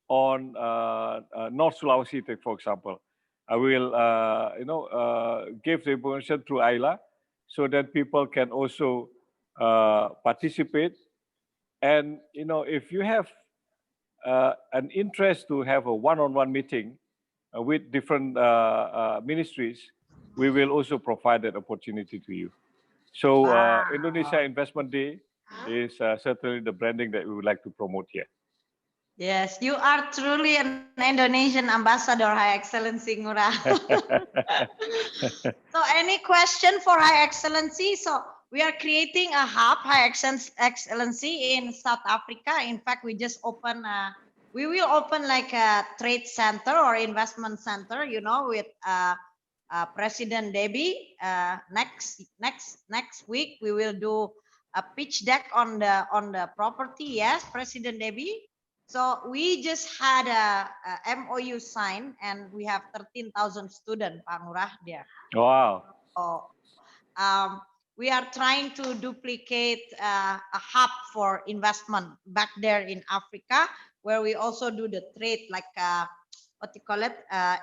on North Sulawesi, for example. I will, give the information through Ayla so that people can also participate. And, if you have an interest to have a one-on-one meeting with different ministries, we will also provide that opportunity to you. So Indonesia Investment Day is certainly the branding that we would like to promote here. Yes, you are truly an Indonesian ambassador, High Excellency Ngurah. So any question for High Excellency? So we are creating a hub, High Excellency, in South Africa. In fact, we just open, we will open like a trade center or investment center, with President Debbie. Next week, we will do a pitch deck on the property. Yes, President Debbie. So we just had a MOU signed, and we have 13,000 students, Pak Ngurah, there. Wow. So, we are trying to duplicate a hub for investment back there in Africa, where we also do the trade, like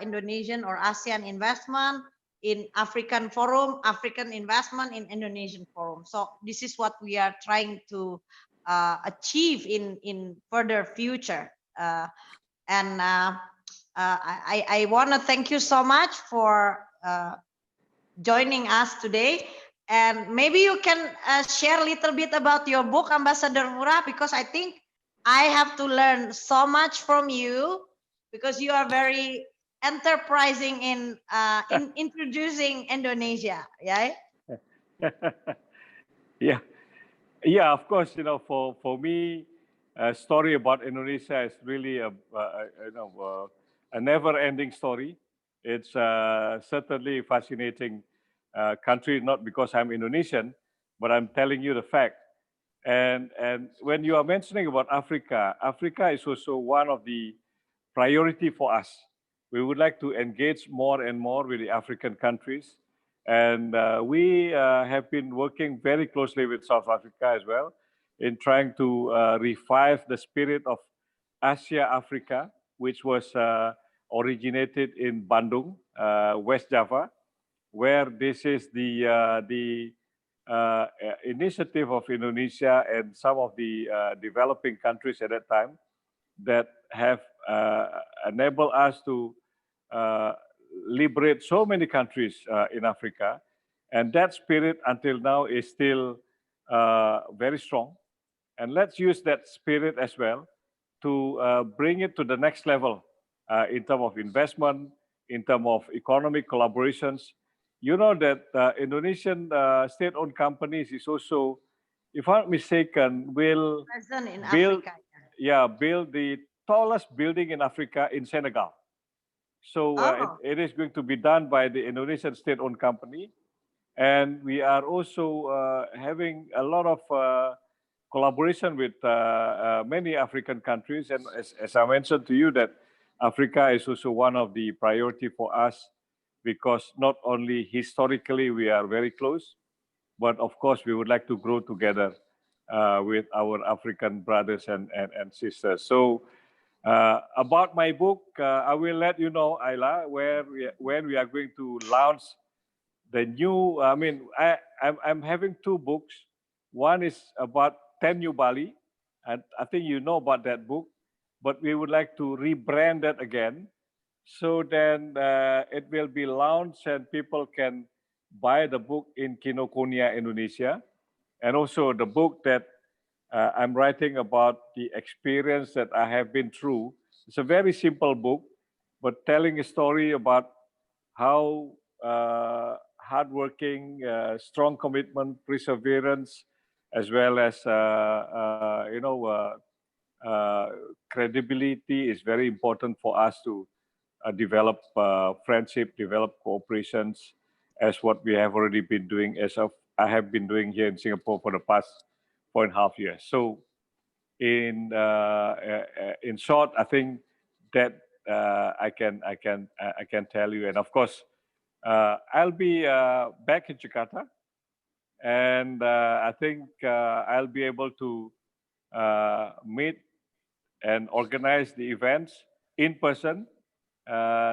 Indonesian or ASEAN investment in African forum, African investment in Indonesian forum. So this is what we are trying to achieve in further future. I want to thank you so much for joining us today. And maybe you can share a little bit about your book, Ambassador Ngurah, because I think I have to learn so much from you, because you are very enterprising in introducing Indonesia. Yeah. Yeah, of course. For me, a story about Indonesia is really a never-ending story. It's certainly a fascinating country, not because I'm Indonesian, but I'm telling you the fact. And when you are mentioning about Africa, Africa is also one of the priority for us. We would like to engage more and more with the African countries. And we have been working very closely with South Africa as well in trying to revive the spirit of Asia Africa, which was originated in Bandung, West Java, where this is the initiative of Indonesia and some of the developing countries at that time that have enabled us to liberate so many countries in Africa. And that spirit until now is still very strong. And let's use that spirit as well to bring it to the next level in terms of investment, in terms of economic collaborations. You know that Indonesian state-owned companies is also, if I'm not mistaken, will build the tallest building in Africa in Senegal. So it is going to be done by the Indonesian state-owned company. And we are also having a lot of collaboration with many African countries. And as I mentioned to you, that Africa is also one of the priority for us, because not only historically we are very close, but of course we would like to grow together with our African brothers and sisters. So about my book, I will let you know, Ayla, when we are going to launch the new. I mean, I'm having 2 books. One is about 10 New Bali, and I think you know about that book, but we would like to rebrand that again. So then it will be launched and people can buy the book in Kinokuniya, Indonesia. And also the book that I'm writing about the experience that I have been through. It's a very simple book. but telling a story about how hardworking, strong commitment, perseverance, as well as credibility is very important for us to develop friendship, develop cooperations, as what we have already been doing, I have been doing here in Singapore for the past 4.5 years. So, in short, I think that I can tell you, and of course, I'll be back in Jakarta, and I think I'll be able to meet and organize the events in person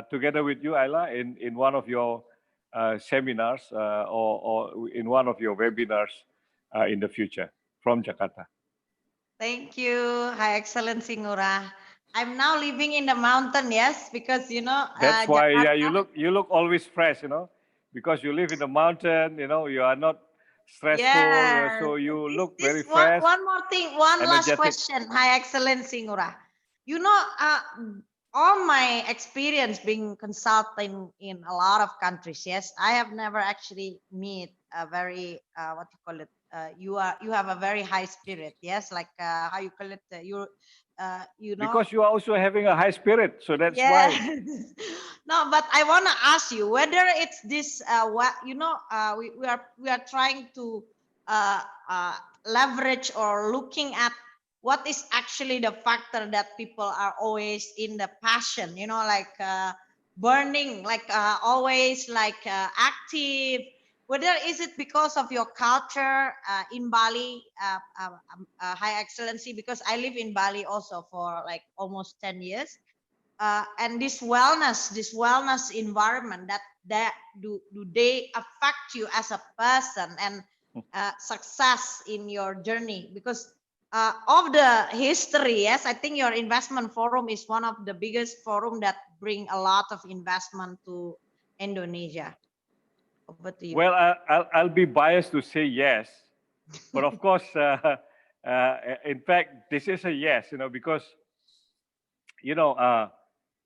together with you, Ayla, in one of your seminars or in one of your webinars in the future from Jakarta. Thank you, High Excellency Ngurah. I'm now living in the mountain, yes, because That's why, Jakarta. yeah, you look always fresh, because you live in the mountain, you are not stressful, Yes. so you look very This fresh. one more thing, one last energetic. question, High Excellency Ngurah. All my experience being consulting in a lot of countries, yes, I have never actually meet a very what you call it. You have a very high spirit, yes, like how you call it. Because you are also having a high spirit, so that's yeah. why. No, but I want to ask you whether it's this we are trying to leverage or looking at what is actually the factor that people are always in the passion, like burning, like always like active. Whether is it because of your culture in Bali, High Excellency, because I live in Bali also for like almost 10 years. And this wellness environment, that do they affect you as a person and success in your journey? Because of the history, yes, I think your investment forum is one of the biggest forum that bring a lot of investment to Indonesia. Over to you. Well, I'll be biased to say yes, but of course, in fact, this is a yes, because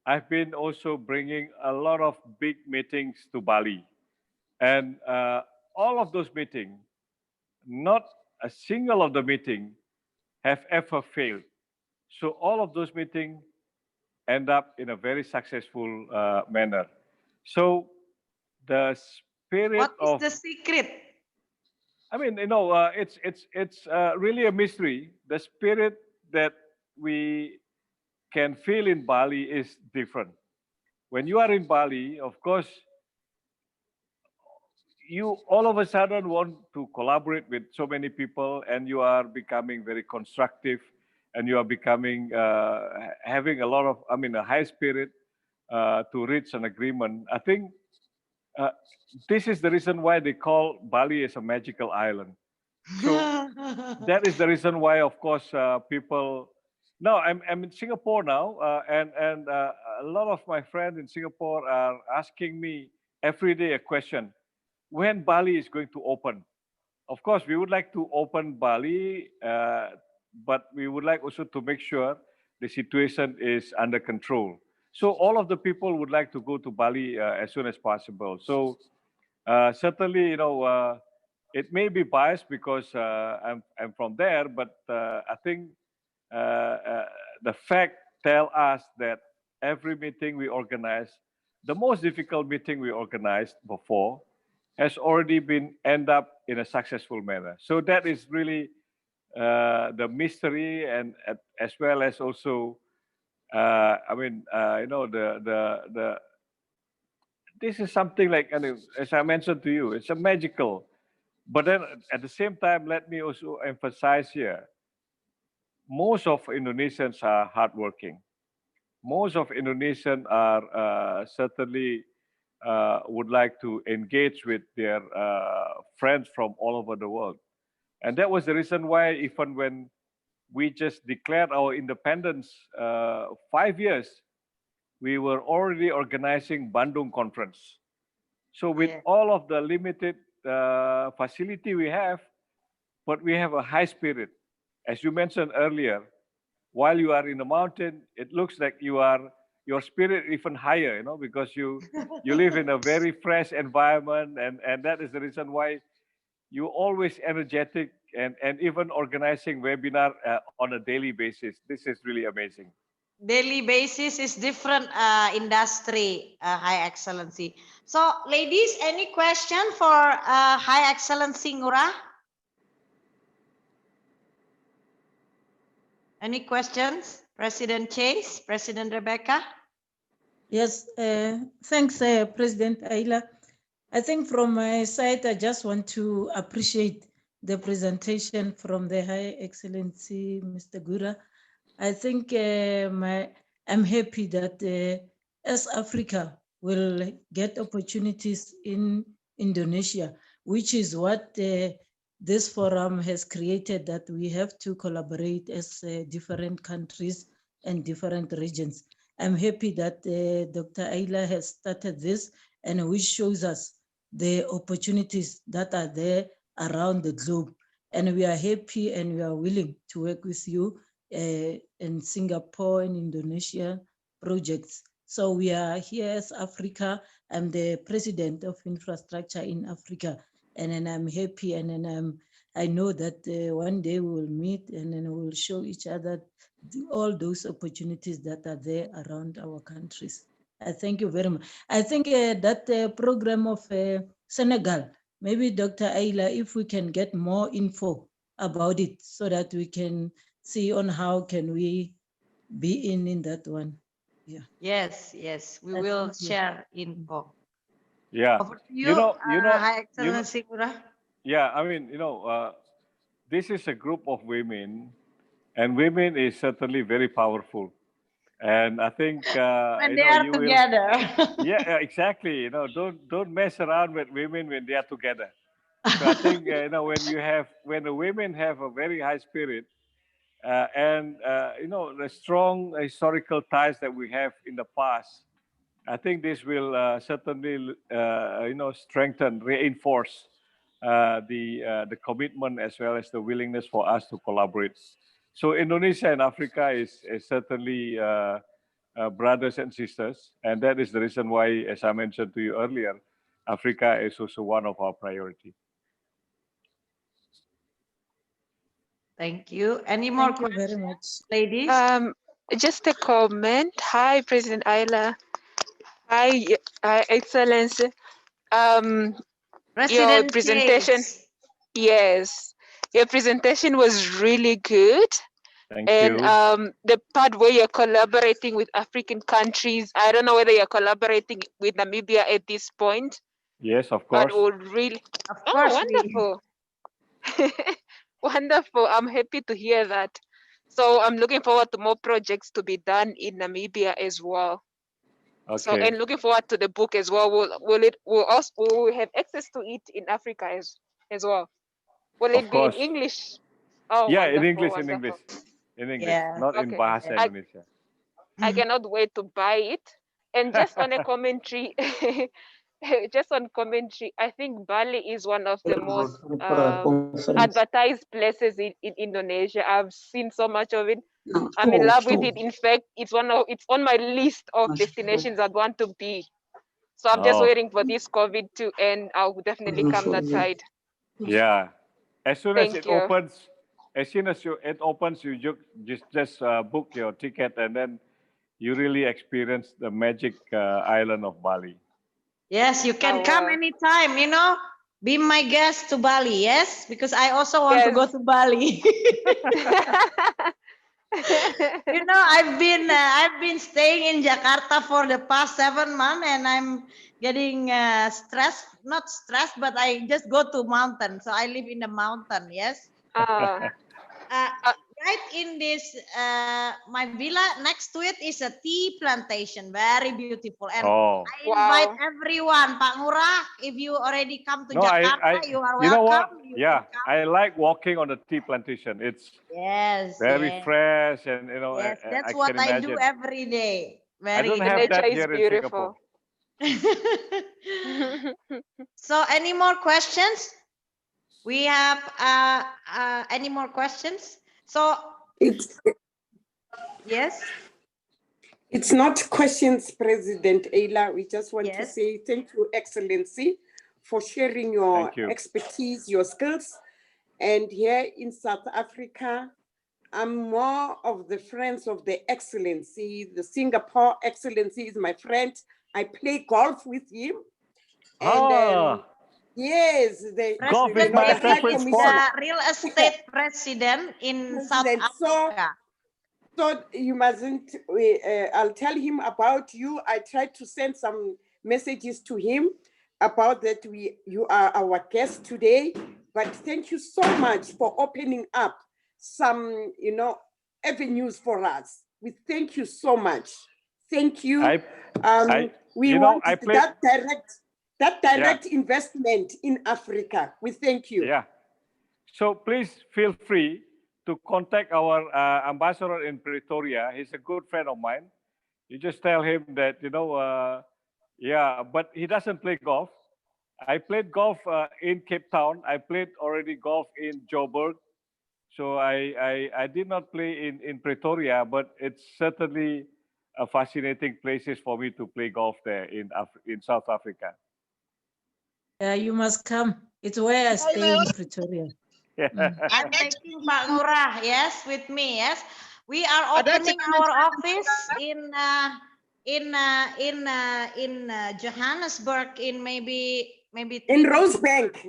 I've been also bringing a lot of big meetings to Bali, and all of those meetings, not a single of the meeting have ever failed. So all of those meetings end up in a very successful manner. So the spirit What is the secret? I mean, it's really a mystery. The spirit that we can feel in Bali is different. When you are in Bali, of course, you all of a sudden want to collaborate with so many people, and you are becoming very constructive, and you are becoming having a high spirit to reach an agreement. I think this is the reason why they call Bali as a magical island. So that is the reason why, of course, people. No, I'm in Singapore now, and a lot of my friends in Singapore are asking me every day a question: when Bali is going to open? Of course, we would like to open Bali, but we would like also to make sure the situation is under control. So all of the people would like to go to Bali as soon as possible. So certainly, it may be biased because I'm from there, but I think the fact tell us that every meeting we organize, the most difficult meeting we organized before, has already been end up in a successful manner. So that is really the mystery, and as well as also, this is something like, as I mentioned to you, it's a magical. But then at the same time, let me also emphasize here, most of Indonesians are hardworking. Most of Indonesians are certainly would like to engage with their friends from all over the world. And that was the reason why even when we just declared our independence 5 years, we were already organizing Bandung conference. So with all of the limited facility we have, but we have a high spirit. As you mentioned earlier, while you are in the mountain, it looks like you are your spirit even higher, you know, because you live in a very fresh environment, and that is the reason why you always energetic and even organizing webinar on a daily basis. This is really amazing. Daily basis is different industry, High Excellency. So, ladies, any question for High Excellency Ngurah? Any questions? President Chase, President Rebecca? Yes, thanks, President Ayla. I think from my side, I just want to appreciate the presentation from the High Excellency, Mr. Ngurah. I think I'm happy that as Africa will get opportunities in Indonesia, which is what this forum has created, that we have to collaborate as different countries and different regions. I'm happy that Dr. Ayla has started this, and which shows us the opportunities that are there around the globe. And we are happy and we are willing to work with you in Singapore and Indonesia projects. So we are here as Africa. I'm the president of Infrastructure in Africa, and then I'm happy, and then I know that one day we will meet and then we will show each other all those opportunities that are there around our countries. I thank you very much. I think that program of Senegal, maybe Dr. Ayla, if we can get more info about it so that we can see on how can we be in that one. Yeah. Yes, yes, we will share info. Yeah. Over to you, High Excellency Ngurah. Yeah, I mean, this is a group of women, and women is certainly very powerful. And I think when they are together. Yeah, exactly. Don't mess around with women when they are together. So I think when the women have a very high spirit, and the strong historical ties that we have in the past, I think this will certainly strengthen, reinforce the commitment as well as the willingness for us to collaborate. So Indonesia and Africa is certainly brothers and sisters, and that is the reason why, as I mentioned to you earlier, Africa is also one of our priority. Thank you. Any more questions, very much, ladies? Just a comment. Hi, President Ayla. Hi, Excellency. Your presentation. Chase. Yes, your presentation was really good. Thank and you. The part where you're collaborating with African countries, I don't know whether you're collaborating with Namibia at this point. Yes, of course. But would really, of course, wonderful. Wonderful. I'm happy to hear that. So I'm looking forward to more projects to be done in Namibia as well. Okay. So, and looking forward to the book as well. Will have access to it in Africa as well? Will it be in English? Oh, yeah, wonderful, in English, wonderful. in English, Yeah. not in Bahasa Indonesia. I cannot wait to buy it. And just on a commentary, I think Bali is one of the most advertised places in Indonesia. I've seen so much of it. I'm in love with it. In fact, it's on my list of destinations I'd want to be. So I'm just waiting for this COVID to end. I'll definitely come that side. Yeah, as soon as Thank it you. opens, you just book your ticket, and then you really experience the magic island of Bali. Yes, you can come anytime, be my guest to Bali, yes? Because I also want to go to Bali. I've been staying in Jakarta for the past 7 months, and I'm getting stressed. Not stressed, but I just go to mountain. So I live in the mountain, yes? Right in this, my villa, next to it is a tea plantation, very beautiful. And I invite everyone, Pak Ngurah, if you already come to Jakarta, you are welcome. You know what? I like walking on the tea plantation. It's very fresh, and yes, that's what I do every day. I don't have that here in Singapore. So, any more questions? We have any more questions? So, yes. It's not questions, President Ayla. We just want to say thank you, Excellency, for sharing your expertise, your skills. And here in South Africa, I'm more of the friends of the Excellency. The Singapore Excellency is my friend. I play golf with him. And yes, golf is my favorite sport. The real estate president in South Africa. So you mustn't, I'll tell him about you. I tried to send some messages to him about that you are our guest today, but thank you so much for opening up some, avenues for us. We thank you so much. Thank you. We want that direct investment in Africa. We thank you. Yeah. So please feel free to contact our ambassador in Pretoria. He's a good friend of mine. You just tell him that, but he doesn't play golf. I played golf in Cape Town. I played already golf in Joburg. So I did not play in Pretoria, but it's certainly a fascinating places for me to play golf there in South Africa. Yeah, you must come. It's where I stay in Pretoria. I'm taking Pak Ngurah, yes, with me, yes. We are opening our office in Johannesburg in maybe in Rosebank,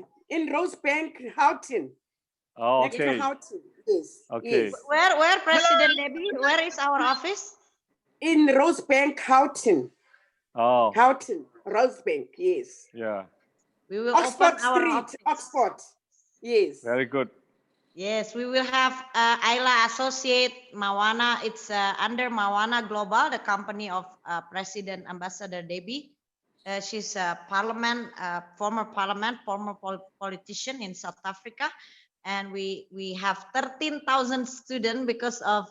Houghton. Oh, next to Houghton. Yes. Okay. Yes. Where President Debbie? Where is our office? In Rosebank, Houghton. Oh. Houghton, Rosebank. Yes. Yeah. We will Oxford open our Street, office. Oxford. Yes. Very good. Yes, we will have Ayla associate Mawana. It's under Mawana Global, the company of President Ambassador Debbie. She's a former politician in South Africa, and we have 13,000 students because of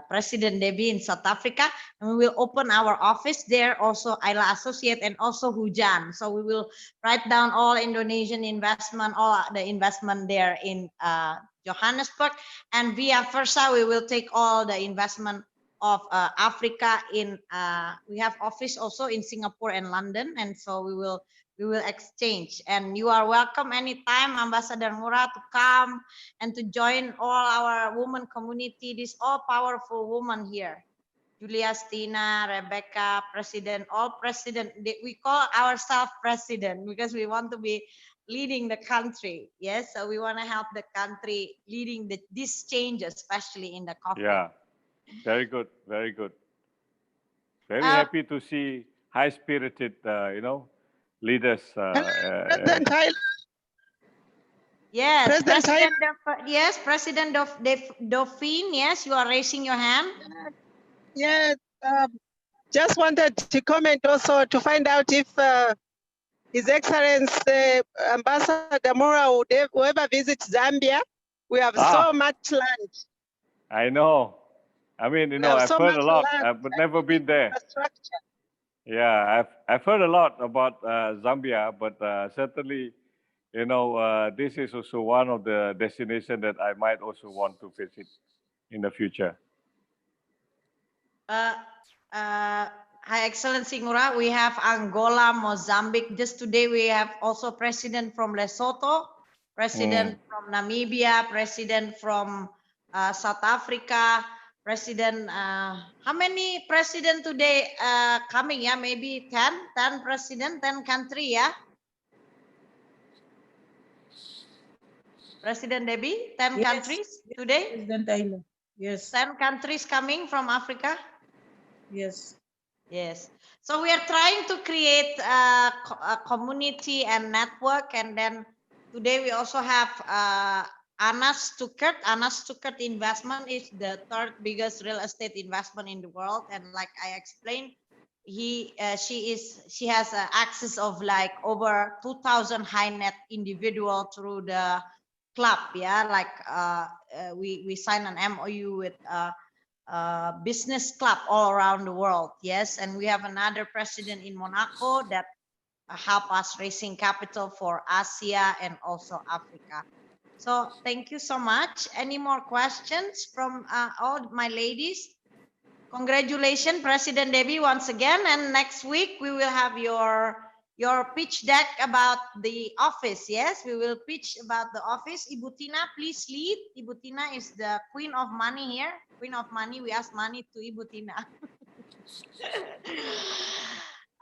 President Debbie in South Africa, and we will open our office there. Also, Ayla Associate and also Hujan. So we will write down all Indonesian investment, all the investment there in Johannesburg, and via versa, we will take all the investment of Africa in. We have office also in Singapore and London, and so we will exchange. And you are welcome anytime, Ambassador Ngurah, to come and to join all our women community. This all powerful women here. Julia, Stina, Rebecca, President, all President. We call ourselves President because we want to be leading the country. Yes, so we want to help the country leading these changes, especially in the coffee. Yeah, very good, very good. Very happy to see high-spirited, leaders. Yes, President Dauphine. Yes, you are raising your hand. Yes, just wanted to comment also to find out if His Excellency Ambassador Mura would ever visit Zambia. We have so much land. I know. I mean, I've heard a lot, but never been there. Yeah, I've heard a lot about Zambia, but certainly, this is also one of the destinations that I might also want to visit in the future. High Excellency Ngurah, we have Angola, Mozambique. Just today we have also President from Lesotho, President from Namibia, President from South Africa, President. How many president today coming? Yeah, maybe 10 president, 10 country. Yeah. President Debbie, 10 countries today? President Ayla, yes. 10 countries coming from Africa? Yes. Yes. So we are trying to create a community and network. And then today we also have Anas Stuckert. Anas Stuckert investment is the third biggest real estate investment in the world. And like I explained, she has access of like over 2,000 high net individual through the club. Yeah, like we signed an MOU with business club all around the world. Yes, and we have another president in Monaco that help us raising capital for Asia and also Africa. So thank you so much. Any more questions from all my ladies? Congratulations, President Debbie, once again. And next week we will have your pitch deck about the office. Yes, we will pitch about the office. Ibu Tina, please lead. Ibu Tina is the queen of money here. Queen of money. We ask money to Ibu Tina.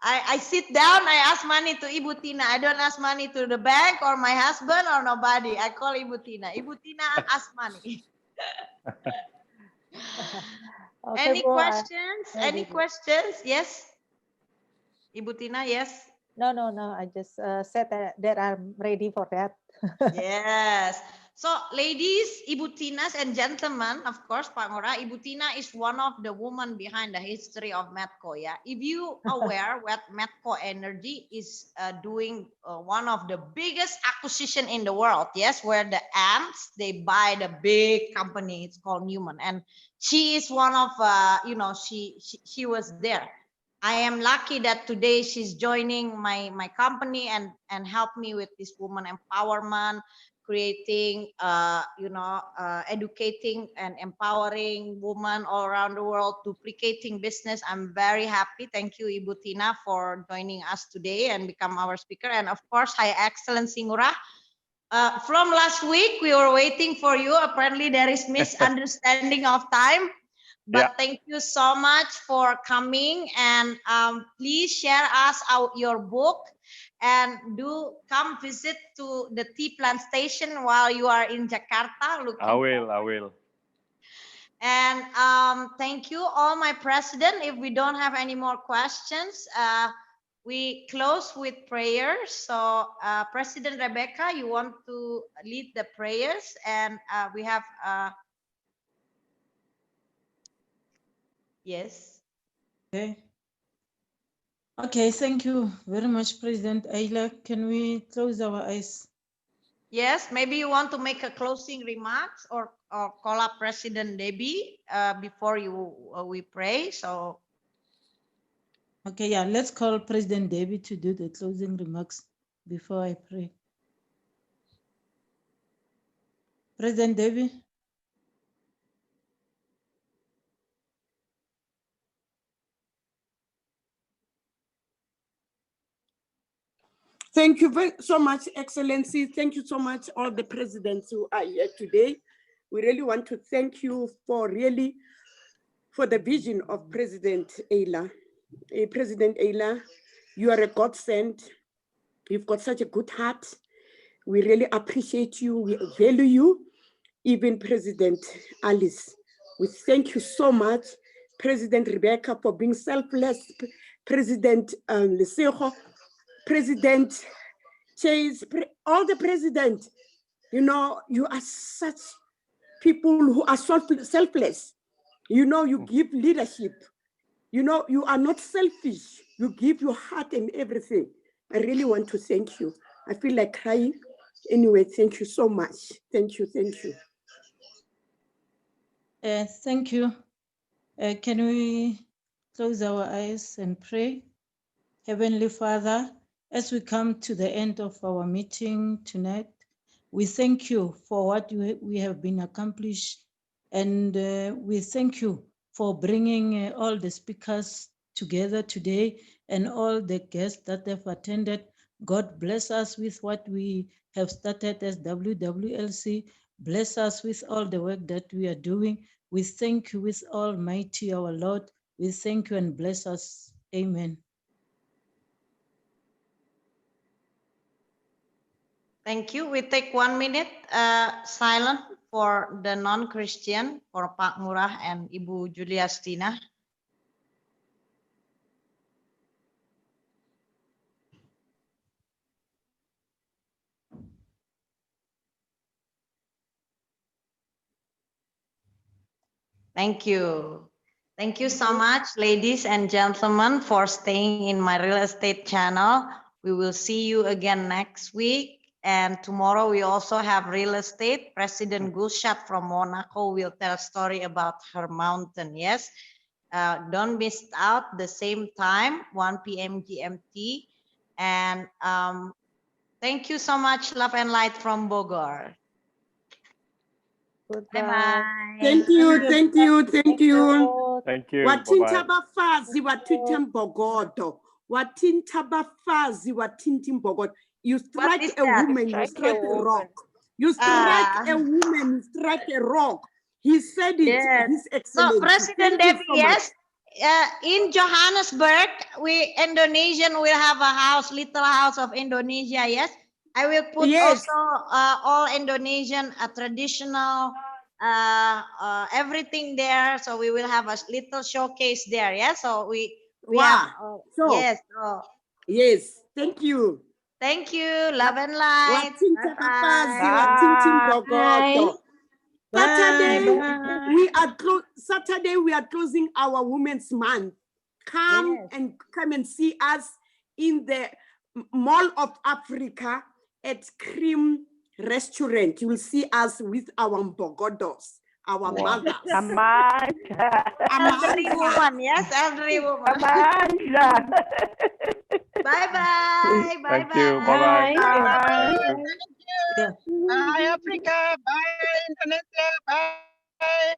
I sit down, I ask money to Ibu Tina. I don't ask money to the bank or my husband or nobody. I call Ibu Tina. Ibu Tina ask money. Okay, Any Bu, questions? Any maybe. questions? Yes. Ibu Tina, yes. No. I just said that I'm ready for that. Yes. So, ladies, Ibu Tinas and gentlemen, of course, Pak Ngurah, Ibu Tina is one of the women behind the history of Medco. Yeah, if you aware what Medco Energy is doing, one of the biggest acquisition in the world. Yes, where the ants they buy the big company. It's called Newman, and she is one of she was there. I am lucky that today she's joining my company and help me with this woman empowerment, creating educating and empowering women all around the world, duplicating business. I'm very happy. Thank you, Ibu Tina, for joining us today and become our speaker. And of course, High Excellency Ngurah. From last week, we were waiting for you. Apparently, there is misunderstanding of time. But thank you so much for coming, and please share us out your book, and do come visit to the tea plant station while you are in Jakarta. I will. And thank you, all my president. If we don't have any more questions, we close with prayers. So President Rebecca, you want to lead the prayers, and we have yes. Okay, thank you very much, President Ayla. Can we close our eyes? Yes, maybe you want to make a closing remarks or call up President Debbie before we pray. So. Okay, yeah, let's call President Debbie to do the closing remarks before I pray. President Debbie. Thank you so much, Excellency. Thank you so much, all the presidents who are here today. We really want to thank you for the vision of President Ayla. President Ayla, you are a godsend. You've got such a good heart. We really appreciate you. We value you. Even President Alice, we thank you so much. President Rebecca, for being selfless. President Lesego, President Chase, all the presidents, you know, you are such people who are selfless. You know, you give leadership. You know, you are not selfish. You give your heart and everything. I really want to thank you. I feel like crying. Anyway, thank you so much. Thank you. Thank you. Can we close our eyes and pray? Heavenly Father, as we come to the end of our meeting tonight, we thank you for what we have been accomplished, and we thank you for bringing all the speakers together today and all the guests that have attended. God bless us with what we have started as WWLC. Bless us with all the work that we are doing. We thank you with Almighty our Lord. We thank you and bless us. Amen. Thank you. We take 1 minute silent for the non-Christian, for Pak Ngurah and Ibu Julia Stina. Thank you. Thank you so much, ladies and gentlemen, for staying in my real estate channel. We will see you again next week. And tomorrow we also have real estate. President Gulshat from Monaco will tell a story about her mountain. Yes. Don't miss out the same time, 1 PM GMT. And thank you so much, love and light from Bogor. Goodbye. Bye-bye. Thank you. Thank you. Watinta Bye-bye. bafazi watinta mbogodo. Watinta bafazi watinta mbogodo. You strike is a that? woman, you Strike a strike a woman. rock. You strike a woman, you strike a rock. He said it, Yes. His So Excellency. President Thank you Debbie, so much. yes, in Johannesburg, we Indonesian will have a house, little house of Indonesia. Yes, I will put Yes. also all Indonesian traditional everything there. So we will have a little showcase there. Yeah. So we have So, yes. yes. Thank you. Thank you. Love and light. Watinta bafazi Bye. watinta mbogodo. Saturday, Bye. Saturday we are closing our Women's Month. Come and see us in the Mall of Africa at Cream Restaurant. You will see us with our mbogodos, our mothers. Elderly woman, yes, elderly woman. Bye-bye. Thank you. Bye-bye. Bye, Africa. Bye, Indonesia. Bye.